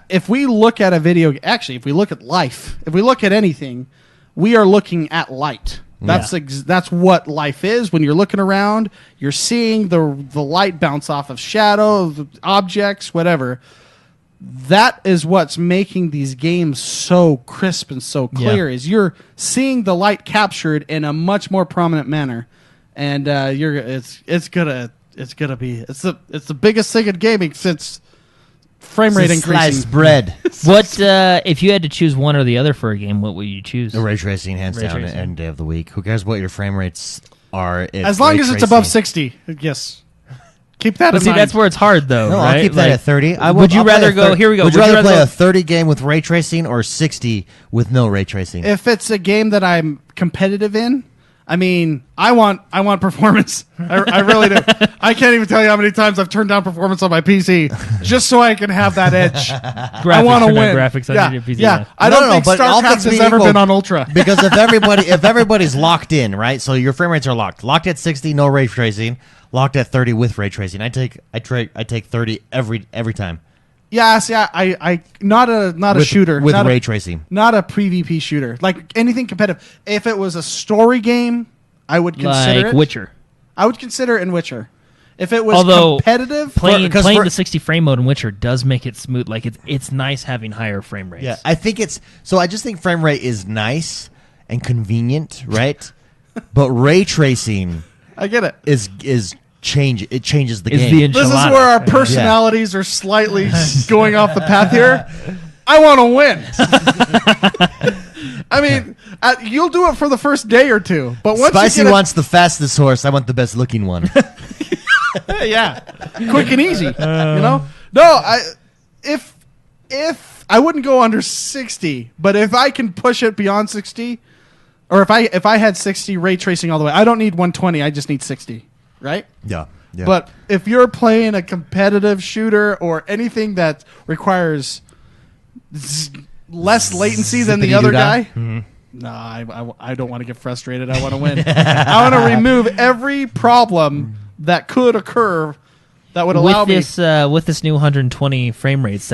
If we look at a video, actually, if we look at life, if we look at anything, we are looking at light. That's what life is. When you're looking around, you're seeing the light bounce off of shadow, objects, whatever. That is what's making these games so crisp and so clear. Is you're seeing the light captured in a much more prominent manner, and it's the biggest thing in gaming since frame rate increasing. Sliced bread. What if you had to choose one or the other for a game? What would you choose? Ray tracing, hands down, any day of the week. Who cares what your frame rates are? As long as it's above 60, yes. Keep that in mind. See, that's where it's hard, though. No, right? I'll keep that at 30. Would you rather go? Here we go. Would you rather play a 30 game with ray tracing or 60 with no ray tracing? If it's a game that I'm competitive in, I mean, I want performance. I really do. I can't even tell you how many times I've turned down performance on my PC just so I can have that edge. I want to win. Graphics on your PC. Yeah. I don't think StarCraft has ever been on Ultra. Because if everybody's locked in, right? So your frame rates are locked at 60, no ray tracing, locked at 30 with ray tracing. I take 30 every time. Yes, yeah. I not a shooter with ray tracing, not a PvP shooter. Like anything competitive. If it was a story game, I would consider it. Witcher. I would consider it in Witcher. If it was competitive, playing the 60 frame mode in Witcher does make it smooth. Like it's nice having higher frame rates. Yeah, I just think frame rate is nice and convenient, right? But ray tracing, I get it. Is changes the Is game. the This is enchilada. where our personalities are slightly going off the path here. I want to win. I mean, you'll do it for the first day or two, but once Spicy you get wants the fastest horse. I want the best looking one. yeah, quick and easy. You know, no, if I wouldn't go under 60, but if I can push it beyond 60, or if I had 60 ray tracing all the way, I don't need 120. I just need 60, right? Yeah. But if you're playing a competitive shooter or anything that requires less latency than the other guy, no, I don't want to get frustrated. I want to win. I want to remove every problem that could occur that would allow me. With this new 120 frame rates,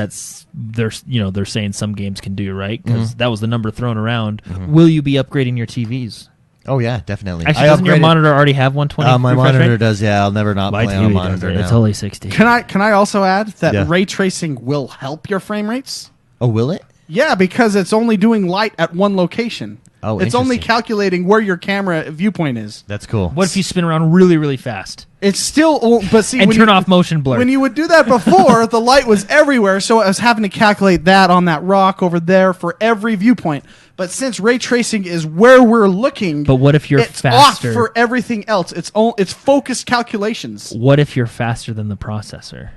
they're saying some games can do, right? Because that was the number thrown around. Will you be upgrading your TVs? Oh yeah, definitely. Actually, doesn't your monitor already have 120? My monitor does. Yeah, I'll never not My play TV on a monitor. does it. It's now. only 60. Can I also add that Yeah. ray tracing will help your frame rates? Oh, will it? Yeah, because it's only doing light at one location. Oh, it's only interesting. calculating where your camera viewpoint is. That's cool. What if you spin around really, really fast It's still, but see, and when turn you, off motion blur? when you would do that before, the light was everywhere, so I was having to calculate that on that rock over there for every viewpoint. But since ray tracing is where we're looking, But what if you're it's faster? off for everything else. It's focused calculations. What if you're faster than the processor?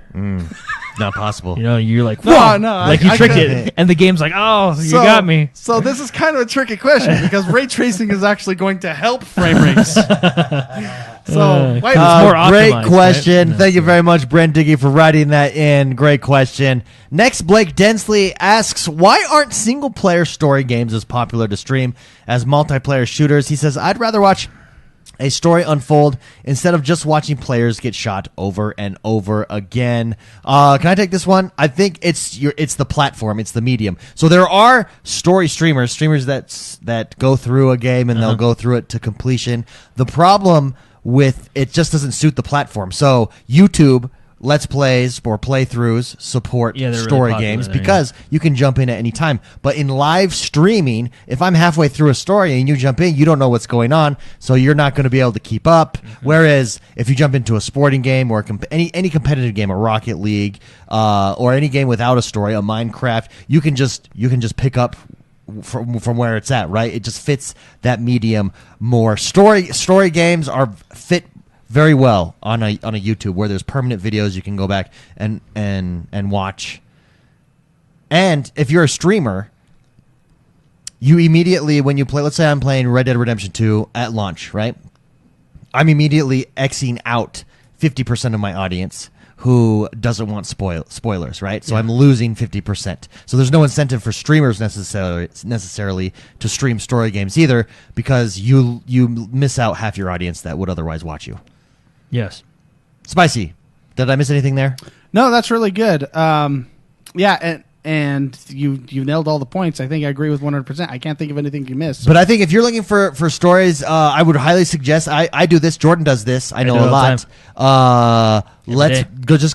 Not possible. You know, you're like, No, whoa, no, like I you tricked couldn't. it, and the game's like, oh, you got me. So this is kind of a tricky question because ray tracing is actually going to help frame rates. So wait, it's more great optimized, question. right? Thank you very much, Brent Diggy, for writing that in. Great question. Next, Blake Densley asks, why aren't single-player story games as popular to stream as multiplayer shooters? He says, I'd rather watch a story unfold instead of just watching players get shot over and over again. Can I take this one? I think it's the platform, it's the medium. So there are story streamers that go through a game and they'll go through it to completion. The problem with it just doesn't suit the platform. So YouTube Let's Plays or playthroughs support Yeah, they're really story popular games there, because you can jump in at any time. But in live streaming, if I'm halfway through a story and you jump in, you don't know what's going on, so you're not going to be able to keep up. Whereas if you jump into a sporting game or any competitive game, a Rocket League, or any game without a story, a Minecraft, you can just pick up from where it's at, right? It just fits that medium more. Story games are fit very well on a YouTube where there's permanent videos you can go back and watch. And if you're a streamer, you immediately, when you play, let's say I'm playing Red Dead Redemption 2 at launch, right? I'm immediately Xing out 50% of my audience who doesn't want spoilers, right? So I'm losing 50%. So there's no incentive for streamers necessarily to stream story games either, because you miss out half your audience that would otherwise watch you. Yes. Spicy, did I miss anything there? no, that's really good. Yeah, and you nailed all the points. I think I agree with 100%. I can't think of anything you missed. But I think if you're looking for stories, I would highly suggest. I do this. Jordan does this. I know do it a all the lot. Every day.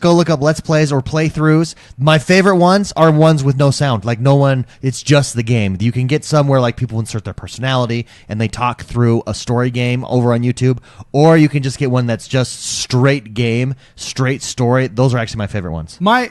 Go look up Let's Plays or playthroughs. My favorite ones are ones with no sound, like no one. It's just the game. You can get some where like people insert their personality and they talk through a story game over on YouTube, or you can just get one that's just straight game, straight story. Those are actually my favorite ones. my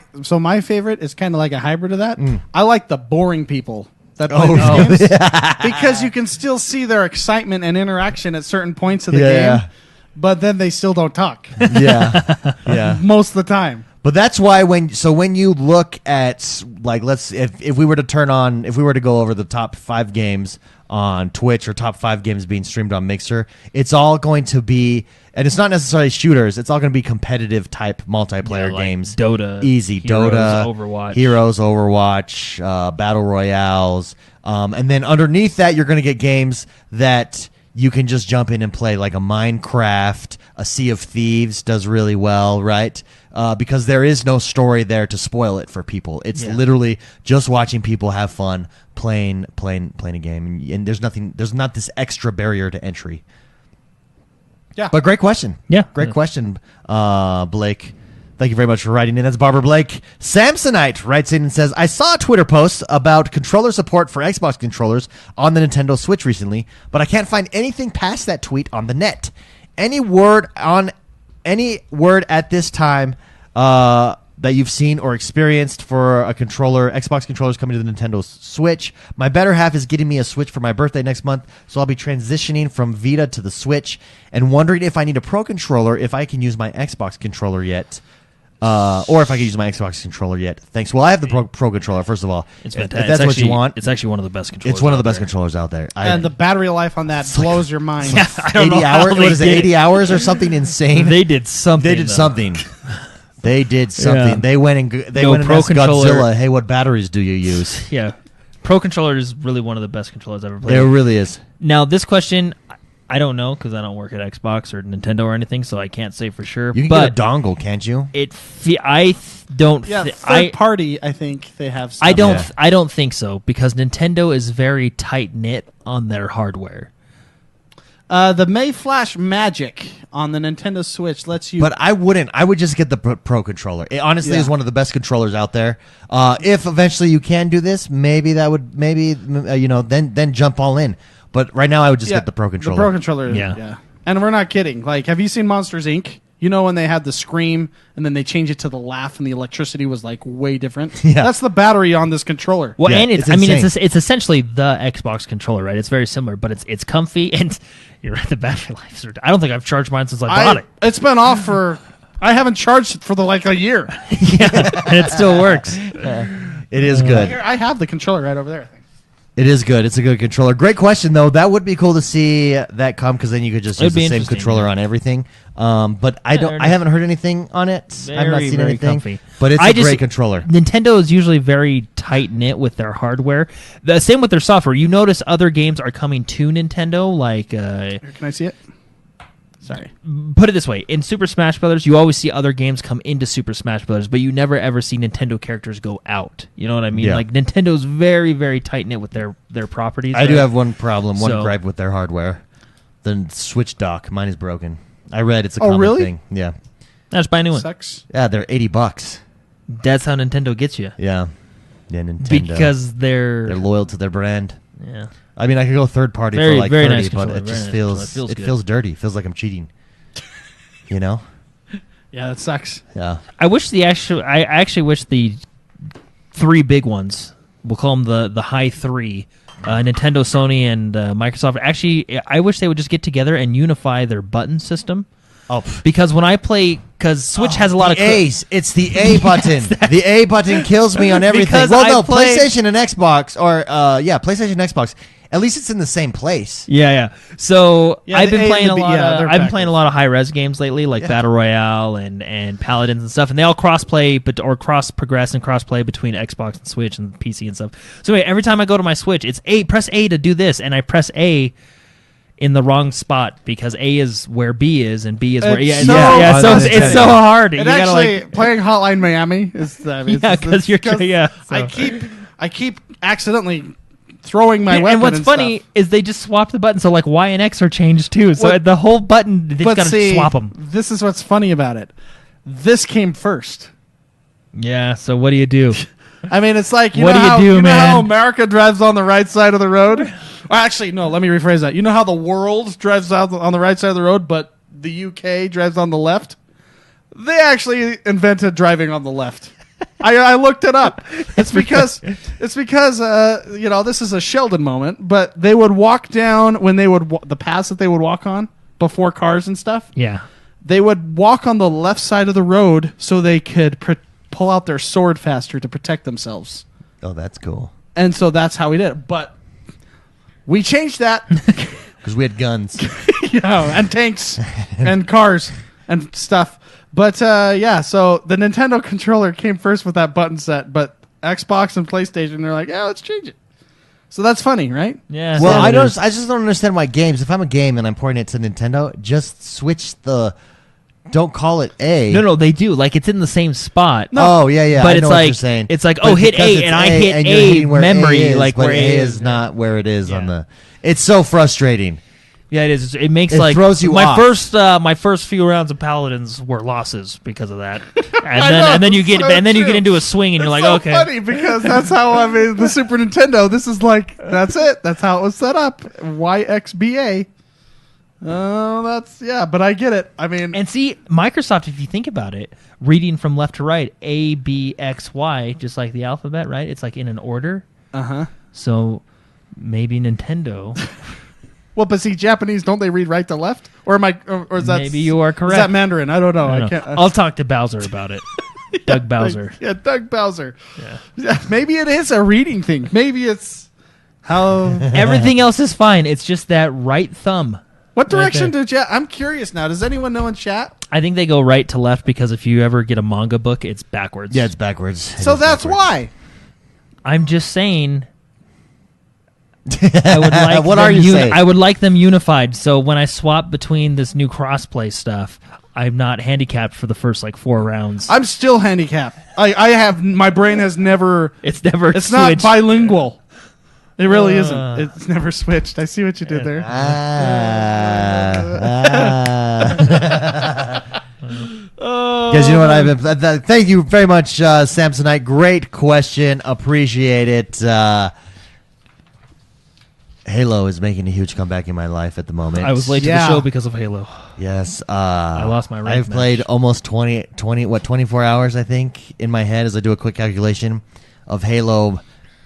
favorite is kind of like a hybrid of that. I like the boring people that play Oh, these games because you can still see their excitement and interaction at certain points of the Yeah. game, but then they still don't talk Yeah. most of the time. But that's why when you look at, like, if we were to go over the top 5 games on Twitch or top 5 games being streamed on Mixer, it's all going to be, and it's not necessarily shooters, it's all going to be competitive type multiplayer like games. Dota, Easy. Heroes, Dota, Heroes, Overwatch, Battle Royales. And then underneath that, you're going to get games that you can just jump in and play, like a Minecraft, a Sea of Thieves does really well, right? Because there is no story there to spoil it for people. It's literally just watching people have fun playing a game, and there's not this extra barrier to entry. Yeah. But great question. Yeah. Great question, Blake. Thank you very much for writing in. That's Barbara Blake. Samsonite writes in and says, I saw a Twitter post about controller support for Xbox controllers on the Nintendo Switch recently, but I can't find anything past that tweet on the net. Any word on any word at this time that you've seen or experienced for a controller? Xbox controllers coming to the Nintendo Switch. My better half is getting me a Switch for my birthday next month, so I'll be transitioning from Vita to the Switch and wondering if I need a Pro controller, if I can use my Xbox controller yet. Or if I can use my Xbox controller yet. Thanks. Well, I have the Pro controller, first of all. It's if fantastic. that's what you want. It's actually one of the best controllers. It's one of the best controllers out there. And the battery life on that blows your mind. Yeah, I don't 80 know how hours? they What is it, did 80 hours or something insane? They did something. They did though. something. They did something. Yeah. They went and Pro asked controller- Godzilla, hey, what batteries do you use? Yeah. Pro controller is really one of the best controllers I've ever played. There really is. Now, this question, I don't know because I don't work at Xbox or Nintendo or anything, so I can't say for sure. You can but get a dongle, can't you? Don't. Yeah, third party, I think they have stuff. I don't think so because Nintendo is very tight knit on their hardware. The May Flash Magic on the Nintendo Switch lets you... But I wouldn't. I would just get the Pro controller. It honestly is one of the best controllers out there. If eventually you can do this, maybe that would then jump all in. But right now, I would just get the Pro controller. The Pro controller, Yeah. And we're not kidding. Like, have you seen Monsters, Inc.? You know when they had the scream and then they change it to the laugh and the electricity was like way different? Yeah. That's the battery on this controller. Well, Yeah, and it's it's essentially the Xbox controller, right? It's very similar, but it's comfy and you're right. The battery life. I don't think I've charged mine since I bought it. It's been off for... I haven't charged it for a year. Yeah, and it still works. It is good. Here, I have the controller right over there, I think. It is good. It's a good controller. Great question, though. That would be cool to see that come because then you could just use It'd be the same interesting, controller yeah. on everything. But I haven't heard anything on it. I've not Very, seen very anything. comfy. But it's a great controller. Nintendo is usually very tight knit with their hardware. The same with their software. You notice other games are coming to Nintendo, like Here, can I see it? Sorry. put it this way: in Super Smash Brothers, you always see other games come into Super Smash Brothers, but you never ever see Nintendo characters go out. You know what I mean? Yeah. Like Nintendo's very, very tight knit with their properties. I do right? have one problem, one So- gripe with their hardware. The Switch dock. Mine is broken. I read it's a common really? thing. Yeah. Just buy a new one. Sucks. Yeah, they're $80. That's how Nintendo gets you Yeah. Yeah, Nintendo. because they're loyal to their brand. yeah. I mean, I could go third party Very, for like very 30, nice but controller, it very just nice feels controller. It feels it good. feels dirty. It feels like I'm cheating. You know? Yeah, that sucks. Yeah. I actually wish the three big ones. We'll call them the high three. Nintendo, Sony, and Microsoft. Actually, I wish they would just get together and unify their button system. Oh, Because when I play, because Switch has a lot of A's. It's the A button. The A button kills me on everything. Because Well, I no, play- PlayStation and Xbox, or PlayStation and Xbox. At least it's in the same place. Yeah. So Yeah, I've the been A playing and a the B, lot. yeah, Of, they're I've been playing a backwards. lot of high res games lately, like Yeah. Battle Royale and Paladins and stuff, and they all cross play, or cross progress and cross play between Xbox and Switch and PC and stuff. So anyway, every time I go to my Switch, it's A. Press A to do this, and I press A in the wrong spot because A is where B is and B is where It's So on it's Nintendo. so hard. And You gotta, actually, like, playing Hotline Miami is... Yeah, 'cause you're- yeah, so. I keep accidentally throwing my weapon and what's funny stuff. is they just swap the button, so like Y and X are changed too. So What- the whole button, they just But gotta see, swap them. this is what's funny about it. This came first. Yeah. So what do you do? I mean, it's like, What do you do, know how man? America drives on the right side of the road? Or actually, no, let me rephrase that. You know how the world drives out on the right side of the road, but the UK drives on the left? They actually invented driving on the left. I looked it up. It's because this is a Sheldon moment, but they would walk down when they would the paths that they would walk on before cars and stuff. Yeah. They would walk on the left side of the road so they could pull out their sword faster to protect themselves. Oh, that's cool. And so that's how we did it. But we changed that. Because we had guns. And tanks and cars and stuff. But so the Nintendo controller came first with that button set, but Xbox and PlayStation, they're like, yeah, let's change it. So that's funny, right? Yeah. Well, so I it is. just don't understand why games. If I'm a game and I'm porting it to Nintendo, just switch the. Don't call it A. No, they do. Like it's in the same spot. Oh yeah. But I it's know like what you're saying. it's like, But oh, hit because A, it's and I hit and you're A hitting where memory, A is, like but where A A is not where it is on Yeah. the. It's so frustrating. Yeah, it is. It makes It like throws you my off. my first few rounds of Paladins were losses because of that. And I then know, and then you it's get so and then you true. get into a swing and you're like, so okay. funny because that's how the Super Nintendo. This is like that's it. That's how it was set up. YXBA. But I get it. I mean, And see, Microsoft, if you think about it, reading from left to right, A, B, X, Y, just like the alphabet, right? It's like in an order. So maybe Nintendo. well, but see, Japanese, don't they read right to left? Or am I? Or is that? Maybe you are correct. Is that Mandarin? I don't know. I don't know. I'll talk to Bowser about it. Doug Bowser. Doug Bowser. Yeah. Maybe it is a reading thing. Maybe it's how everything else is fine. It's just that right thumb. What direction did you? I'm curious now. Does anyone know in chat? I think they go right to left because if you ever get a manga book, it's backwards. Yeah, it's backwards. So that's why. I'm just saying. I would like what are you saying? I would like them unified. So when I swap between this new crossplay stuff, I'm not handicapped for the first 4 rounds. I'm still handicapped. I have my brain has never. It's never. It's switched. not bilingual. It really isn't. It's never switched. I see what you did there. Guys, you know what I've been. Thank you very much, Samsonite. Great question. Appreciate it. Halo is making a huge comeback in my life at the moment. I was late to the show because of Halo. Yes. I lost my rank I've played almost 24 hours, I think, in my head as I do a quick calculation of Halo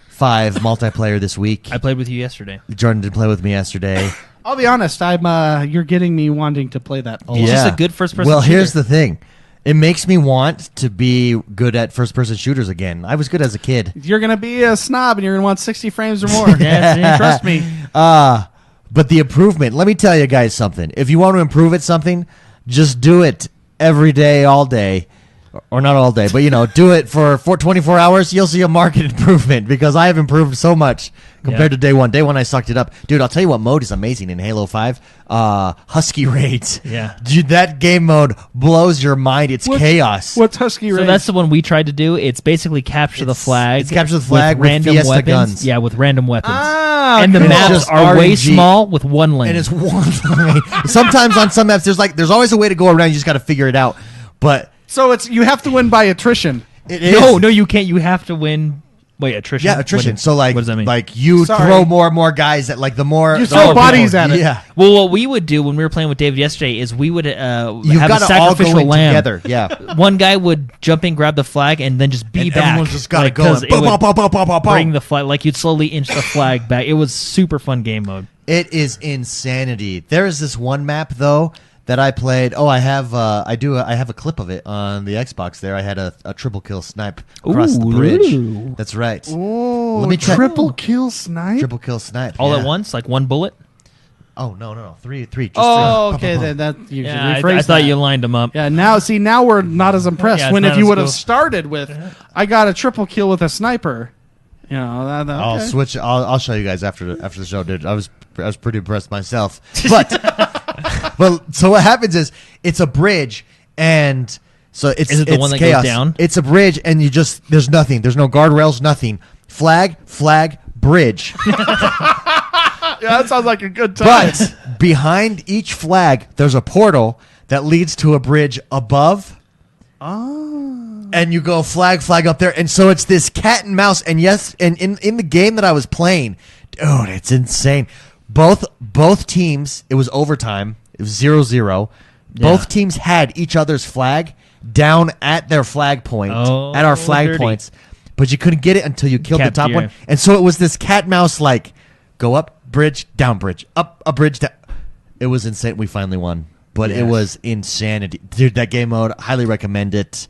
5 multiplayer this week. I played with you yesterday. Jordan did play with me yesterday. I'll be honest. You're getting me wanting to play that. It's just a good first-person Well, shooter. here's the thing. It makes me want to be good at first-person shooters again. I was good as a kid. You're going to be a snob and you're going to want 60 frames or more. Trust me. But the improvement, let me tell you guys something. If you want to improve at something, just do it every day, all day. Or not all day, but, do it for 24 hours. You'll see a marked improvement because I have improved so much compared to day one. Day one, I sucked it up. Dude, I'll tell you what mode is amazing in Halo 5. Husky Raids. Yeah. Dude, that game mode blows your mind. It's chaos. What's Husky Raids? So that's the one we tried to do. It's basically capture the flag. It's capture the flag with random Fiesta weapons. guns. Yeah, with random weapons. and the cool. maps Just are way RNG. small with one lane. And it's one lane. Sometimes on some maps, there's always a way to go around. You just got to figure it out. But So you have to win by attrition. it is. No, you can't. You have to win. Wait, attrition? Yeah, attrition. What So what does that mean? you Sorry. throw more and more guys at the more You throw bodies more, at it. Yeah. Well, what we would do when we were playing with David yesterday is we would You've have got a to all go sacrificial in lamb. together. Yeah. One guy would jump in, grab the flag, and then just be And back. everyone's just got to go. 'cause And it boom, would boom, boom, boom, boom, boom. bring the flag. Like you'd slowly inch the flag back. It was super fun game mode. It is insanity. There is this one map though that I played. Oh, I have a clip of it on the Xbox. There, I had a triple kill snipe across the bridge. Ooh. That's right. Oh, Let me check. triple kill snipe. Triple kill snipe All yeah. at once, like one bullet. Oh no, three. Just Oh, three. okay. Pop, pop, Then pop. that you should Yeah, I rephrase thought that. you lined them up. Yeah, now we're not as impressed. Yeah, it's when not if you as would have cool. started with, I got a triple kill with a sniper. Okay. I'll switch. I'll show you guys after the show, dude. I was pretty impressed myself. But so what happens is it's a bridge, and so it's Is it the one that goes chaos. down? It's a bridge, and there's nothing. There's no guardrails, nothing. Flag, bridge. Yeah, that sounds like a good time. But behind each flag, there's a portal that leads to a bridge above. Oh. And you go flag up there. And so it's this cat and mouse. And yes, and in the game that I was playing, dude, it's insane. Both teams, it was overtime. It was 0-0. Both teams had each other's flag down at their flag point, at our flag dirty. points. But you couldn't get it until you killed the Kept top your- one. And so it was this cat and mouse, go up bridge, down bridge, up a bridge, down. It was insane. We finally won. But it was insanity. Dude, that game mode, highly recommend it.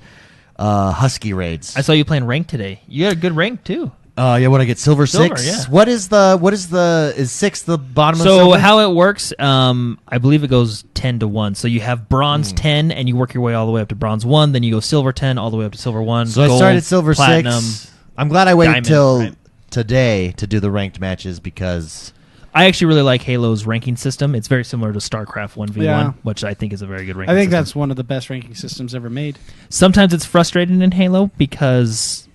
Husky Raids. I saw you playing rank today. You got a good rank too. Yeah, what I get? Silver 6? yeah. Is 6 the bottom of So silver? how it works, I believe it goes 10-1. So you have bronze 10, and you work your way all the way up to bronze 1. Then you go silver 10, all the way up to silver 1. So gold, I started silver platinum. 6. I'm glad I waited diamond, till right. today to do the ranked matches because I actually really like Halo's ranking system. It's very similar to StarCraft 1v1, Yeah. which I think is a very good ranking I think system. that's one of the best ranking systems ever made. Sometimes it's frustrating in Halo because,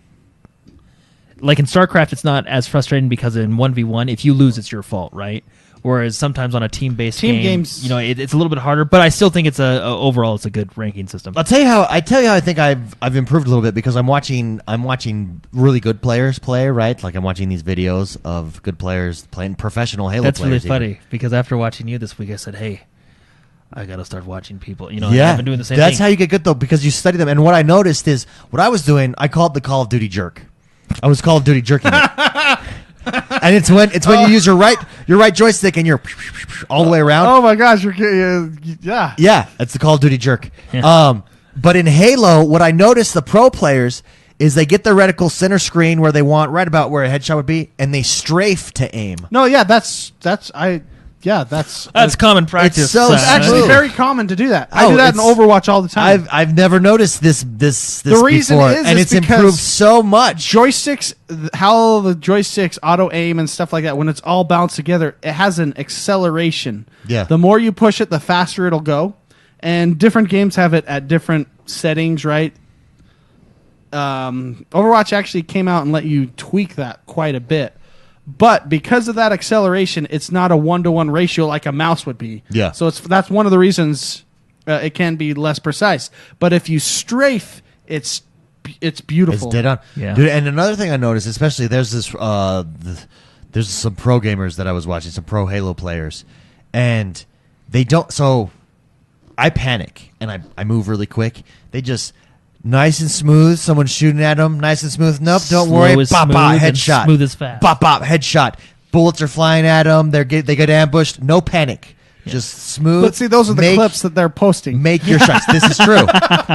like in StarCraft, it's not as frustrating because in 1v1, if you lose, it's your fault, right? Whereas sometimes on a team-based Team game, games- it's a little bit harder. But I still think overall it's a good ranking system. I'll tell you how I think I've improved a little bit because I'm watching really good players play, right? Like I'm watching these videos of good players playing professional Halo That's players. really funny because after watching you this week, I said, "Hey, I gotta start watching people. I've been doing the same That's thing. how you get good though, because you study them. And what I noticed is what I was doing. I called the Call of Duty jerk. I was Call of Duty jerking it. And it's when you use your right joystick and you're all the way around. Oh my gosh, yeah. Yeah, that's the Call of Duty jerk. Yeah. But in Halo, what I noticed the pro players is they get the reticle center screen where they want right about where a headshot would be, and they strafe to aim. No, yeah, that's common practice. It's so It's actually smooth. very common to do that. I Oh, do that in it's- Overwatch all the time. I've never noticed this The reason before, is and it's because improved so much. Joysticks, how the joysticks auto aim and stuff like that, when it's all bounced together, it has an acceleration. Yeah. The more you push it, the faster it'll go. And different games have it at different settings, right? Overwatch actually came out and let you tweak that quite a bit. But because of that acceleration, it's not a 1-to-1 ratio like a mouse would be. Yeah. So that's one of the reasons it can be less precise. But if you strafe, it's beautiful. It's dead on. Yeah. Dude, and another thing I noticed, especially there's there's some pro gamers that I was watching, some pro Halo players, and they don't. So I panic and I move really quick. They just nice and smooth. Someone's shooting at them. Nice and smooth. Nope, don't Slow worry. as Bop, smooth bop, and headshot. smooth as fast. Bop, bop, headshot. Bullets are flying at them. They get ambushed. No panic. Just smooth. But see, those are the clips that they're posting. Make your shots. This is true.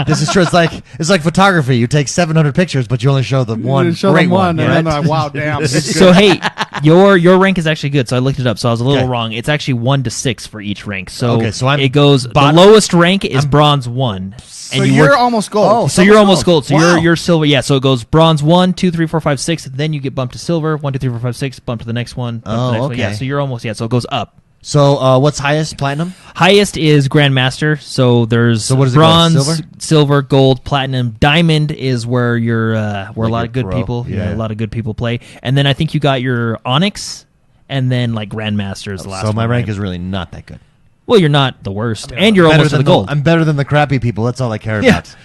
This is true. It's like photography. You take 700 pictures, but you only show the one You show great them one, right? and then wow, damn. This is So good. hey, your rank is actually good. So I looked it up. So I was a little Okay. wrong. It's actually 1 to 6 for each rank. So, Okay, so I'm it goes. bottom- The lowest rank is bronze 1, So you're almost gold. Oh, So you're almost gold. So Wow. you're silver. Yeah. So it goes bronze 1, 2, 3, 4, 5, 6. Then you get bumped to silver. 1, 2, 3, 4, 5, 6. Bump to the next one. Bump to the Oh, next one. Yeah. okay. So you're almost. Yeah. So it goes up. So what's highest? Platinum? Highest is Grandmaster. So there's So what does it go? bronze, silver, gold, platinum, diamond is where you're where a lot your of good pro. people, Yeah. a lot of good people play. And then I think you got your Onyx, and then like Grandmaster is the last. So my one, rank right? is really not that good. Well, you're not the worst, and you're Better almost to than the gold. I'm better than the crappy people. That's all I care Yeah. about.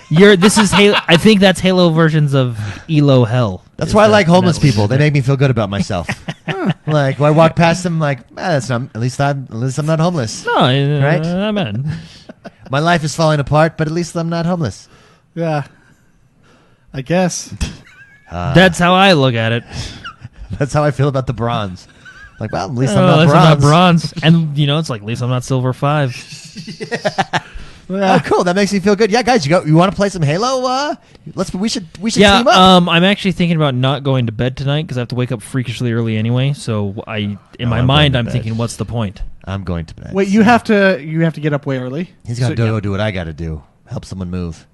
You're. This is Halo. I think that's Halo versions of Elo Hell. That's is why I the like homeless medal. people. They make me feel good about myself. Like when I walk past them, like that's not. At least I'm not homeless. No, Right? I mean, My life is falling apart, but at least I'm not homeless. Yeah. I guess. that's how I look at it. That's how I feel about the bronze. Like, well, at least Oh, I'm not at least bronze. I'm not bronze, and it's like at least I'm not silver 5. Oh, cool. That makes me feel good. Yeah, guys, you want to play some Halo? We should Yeah, team up. I'm actually thinking about not going to bed tonight because I have to wake up freakishly early anyway. So in my I'm mind, going to I'm bed. thinking, what's the point? I'm going to bed. Wait, you have to get up way early. He's got to So- go do what I got to do. Help someone move.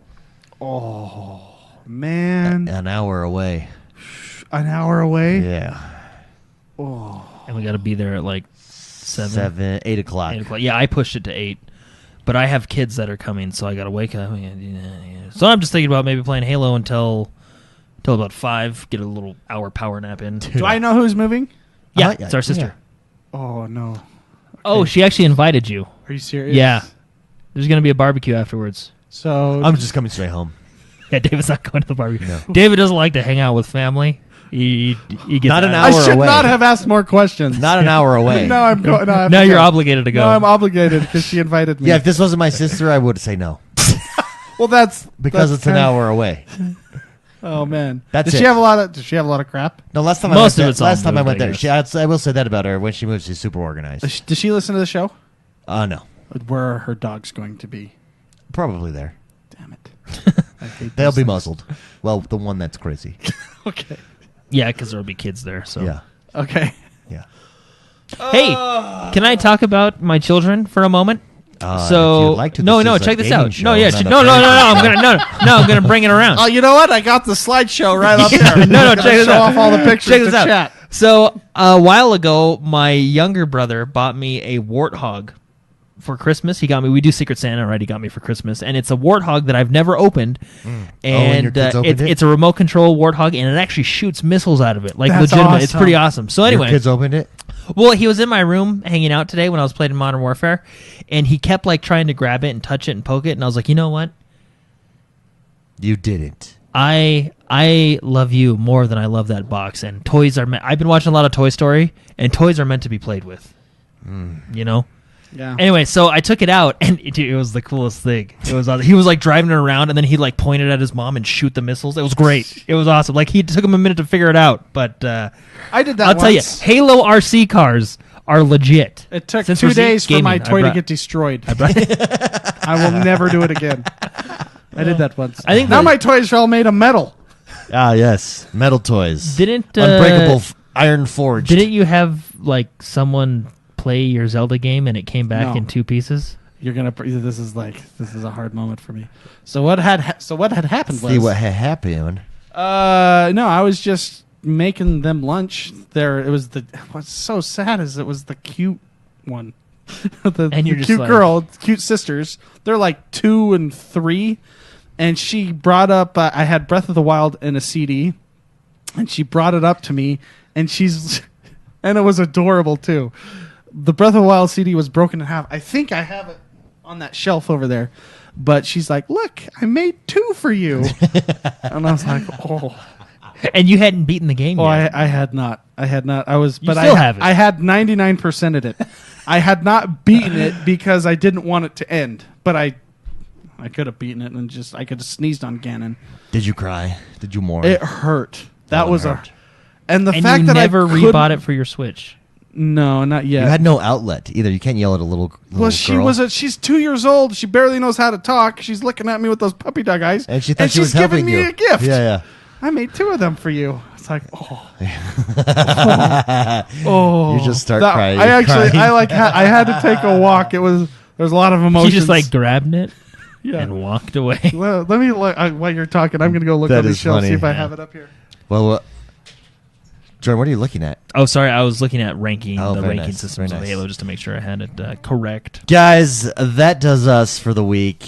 Man, An hour away. an hour away. Yeah. And we got to be there at like 7, 8 o'clock. 8 o'clock. Yeah, I pushed it to 8, but I have kids that are coming, so I got to wake up. So I'm just thinking about maybe playing Halo until about 5. Get a little hour power nap in. Do I know who's moving? Yeah, Yeah, it's our sister. Oh no. Oh, she actually invited you. Are you serious? Yeah. There's going to be a barbecue afterwards. So I'm just coming straight home. Yeah, David's not going to the barbecue. No. David doesn't like to hang out with family. He gets Not an out. I hour should away. not have asked more questions. Not an hour away. No, I'm going. No, I have Now to you're go. obligated to go. No, I'm obligated because she invited me. Yeah, if this wasn't my sister, I would say no. well, that's Because that's it's an kinda- hour away. Oh man, That's Does it. she have a lot of? Does she have a lot of crap? No, last time Most I of went it's there, all last time I moved, went I there, guess. I will say that about her. When she moves, she's super organized. Does she listen to the show? No, Where are her dogs going to be? probably there. Damn it! I hate They'll those be things. muzzled. Well, the one that's crazy. Okay. Yeah, because there'll be kids there. So Yeah, Okay. yeah. Hey, can I talk about my children for a moment? If So you'd like to, no, this no, is a check this gaming out. show, No, yeah, not a no, parenting I'm gonna bring it around. Oh, you know what? I got the slideshow right up there. No, I'm gonna check this show out. off all the pictures Check to this out. chat. So a while ago, my younger brother bought me a warthog for Christmas. He got me. We do Secret Santa, right? He got me for Christmas, and it's a warthog that I've never opened. and your kids opened it? It's a remote control warthog, and it actually shoots missiles out of it, like That's legitimate. It's awesome. pretty awesome. So Your anyway, kids opened it. well, he was in my room hanging out today when I was playing Modern Warfare, and he kept like trying to grab it and touch it and poke it, and I was like, you know what? You didn't. I love you more than I love that box, and toys are. I've been watching a lot of Toy Story, and toys are meant to be played with. You know. Yeah. Anyway, so I took it out, and it was the coolest thing. It was awesome. He was like driving it around, and then he like pointed at his mom and shoot the missiles. It was great. It was awesome. Like he took him a minute to figure it out, but I did that. I'll tell you, Halo RC cars are legit. It took Since 2 we're days for my gaming, toy to get destroyed. I will never do it again. I did that once. I think now my toys are all made of metal. Ah, yes, metal toys. Didn't unbreakable iron forged. Didn't you have like someone play your Zelda game and it came back in 2 pieces? You're gonna. This is a hard moment for me. So what had happened was. See what had happened. No, I was just making them lunch. What's so sad is it was the cute one. And you're the just cute like, girl, cute sisters. They're like 2 and 3, and she brought up. I had Breath of the Wild in a CD, and she brought it up to me, and and it was adorable too. The Breath of the Wild CD was broken in half. I think I have it on that shelf over there, but she's like, "Look, I made 2 for you," and I was like, "Oh." And you hadn't beaten the game yet. I had not. I was, You but still have it. I had 99% of it. I had not beaten it because I didn't want it to end, but I could have beaten it and I could have sneezed on Ganon. Did you cry? Did you mourn? It hurt. That was hurt. and the And fact you that never I couldn't- rebought it for your Switch. No, not yet. You had no outlet either. You can't yell at a little well, she girl. she's 2 years old. She barely knows how to talk. She's looking at me with those puppy dog eyes, and she thought she she's was helping giving me you. a gift. Yeah. I made 2 of them for you. It's like, oh, You just start that- crying. I You're actually, crying. I had to take a walk. There's a lot of emotions. She just like grabbed it Yeah. and walked away. Well, let me look while you're talking. I'm gonna go look That on the is shelf, funny. see if I have it up here. Well, Jordan, what are you looking at? Oh, sorry. I was looking at ranking the very ranking nice, systems very of nice. Halo just to make sure I had it correct. Guys, that does us for the week.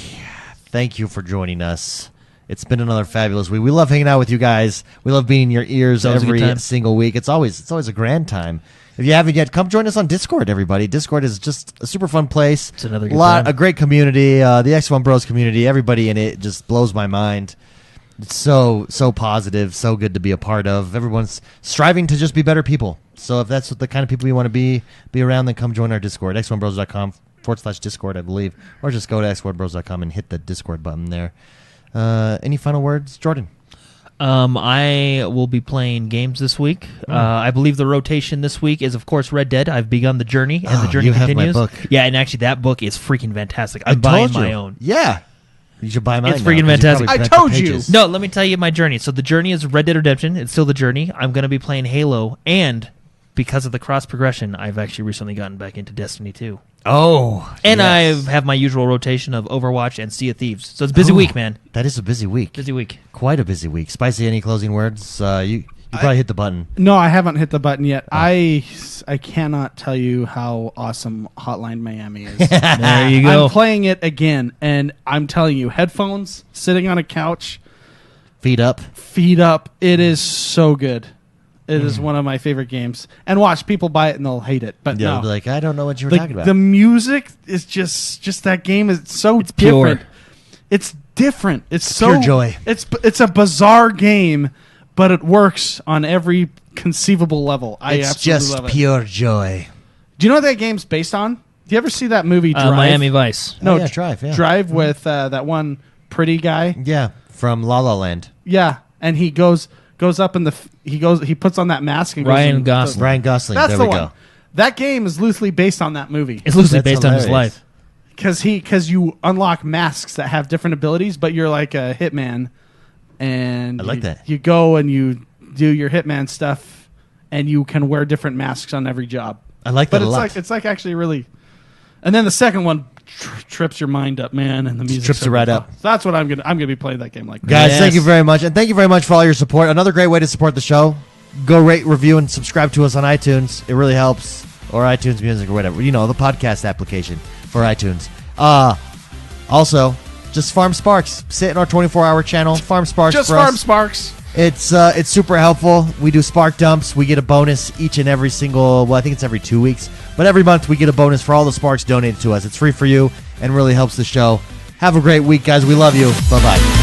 Thank you for joining us. It's been another fabulous week. We love hanging out with you guys. We love being in your ears Always a good every time. single week. It's always a grand time. If you haven't yet, come join us on Discord, everybody. Discord is just a super fun place. It's another good time. A great community. The XoneBros community, everybody in it just blows my mind. It's so positive, so good to be a part of. Everyone's striving to just be better people. So if that's the kind of people you want to be around, then come join our Discord, xonebros.com/Discord, I believe. Or just go to xonebros.com and hit the Discord button there. Any final words, Jordan? I will be playing games this week. I believe the rotation this week is, of course, Red Dead. I've begun the journey, and the journey you have my continues. book. Yeah, and actually, that book is freaking fantastic. I I'm buying told you. my own. Yeah. You should buy mine. It's now, freaking 'cause you fantastic. probably I read the told you. pages. No, let me tell you my journey. So the journey is Red Dead Redemption. It's still the journey. I'm going to be playing Halo, and because of the cross progression, I've actually recently gotten back into Destiny 2. Oh. And yes. I have my usual rotation of Overwatch and Sea of Thieves. So it's a busy week, man. That is a busy week. Busy week. Quite a busy week. Spicy, any closing words? You probably hit the button. No, I haven't hit the button yet. I cannot tell you how awesome Hotline Miami is. There you go. I'm playing it again, and I'm telling you, headphones, sitting on a couch, Feet up. feet up. It is so good. It is one of my favorite games. And watch, people buy it and they'll hate it. But Yeah, no. they'll be like, I don't know what you were talking about. The music is just that game is so pure. different. It's different. It's so pure joy. It's a bizarre game, but it works on every conceivable level. I It's absolutely just love it. pure joy. Do you know what that game's based on? Do you ever see that movie Drive? Miami Vice. No, Oh, yeah, Drive, yeah. Drive with that one pretty guy. Yeah, from La La Land. Yeah, and he goes up in the he puts on that mask and Ryan goes in- Gosling. Ryan Gosling. That's there the we one. go. That game is loosely based on that movie. It's loosely That's based on his hilarious. life. Because you unlock masks that have different abilities, but you're like a hitman, and I like that. You go and you do your hitman stuff, and you can wear different masks on every job. I like But that a lot. it's like actually really. And then the second one trips your mind up, man, and the music Trips you right up. So that's what I'm gonna be playing that game like. Guys, Yes. thank you very much. And thank you very much for all your support. Another great way to support the show. Go rate, review, and subscribe to us on iTunes. It really helps. Or iTunes Music or whatever. You know, the podcast application for iTunes. Also, just Farm Sparks. Sit in our 24-hour channel. Farm Sparks Just for Farm us. Sparks. It's super helpful. We do spark dumps. We get a bonus each and every single, well, I think it's every 2 weeks. But every month we get a bonus for all the sparks donated to us. It's free for you and really helps the show. Have a great week, guys. We love you. Bye-bye.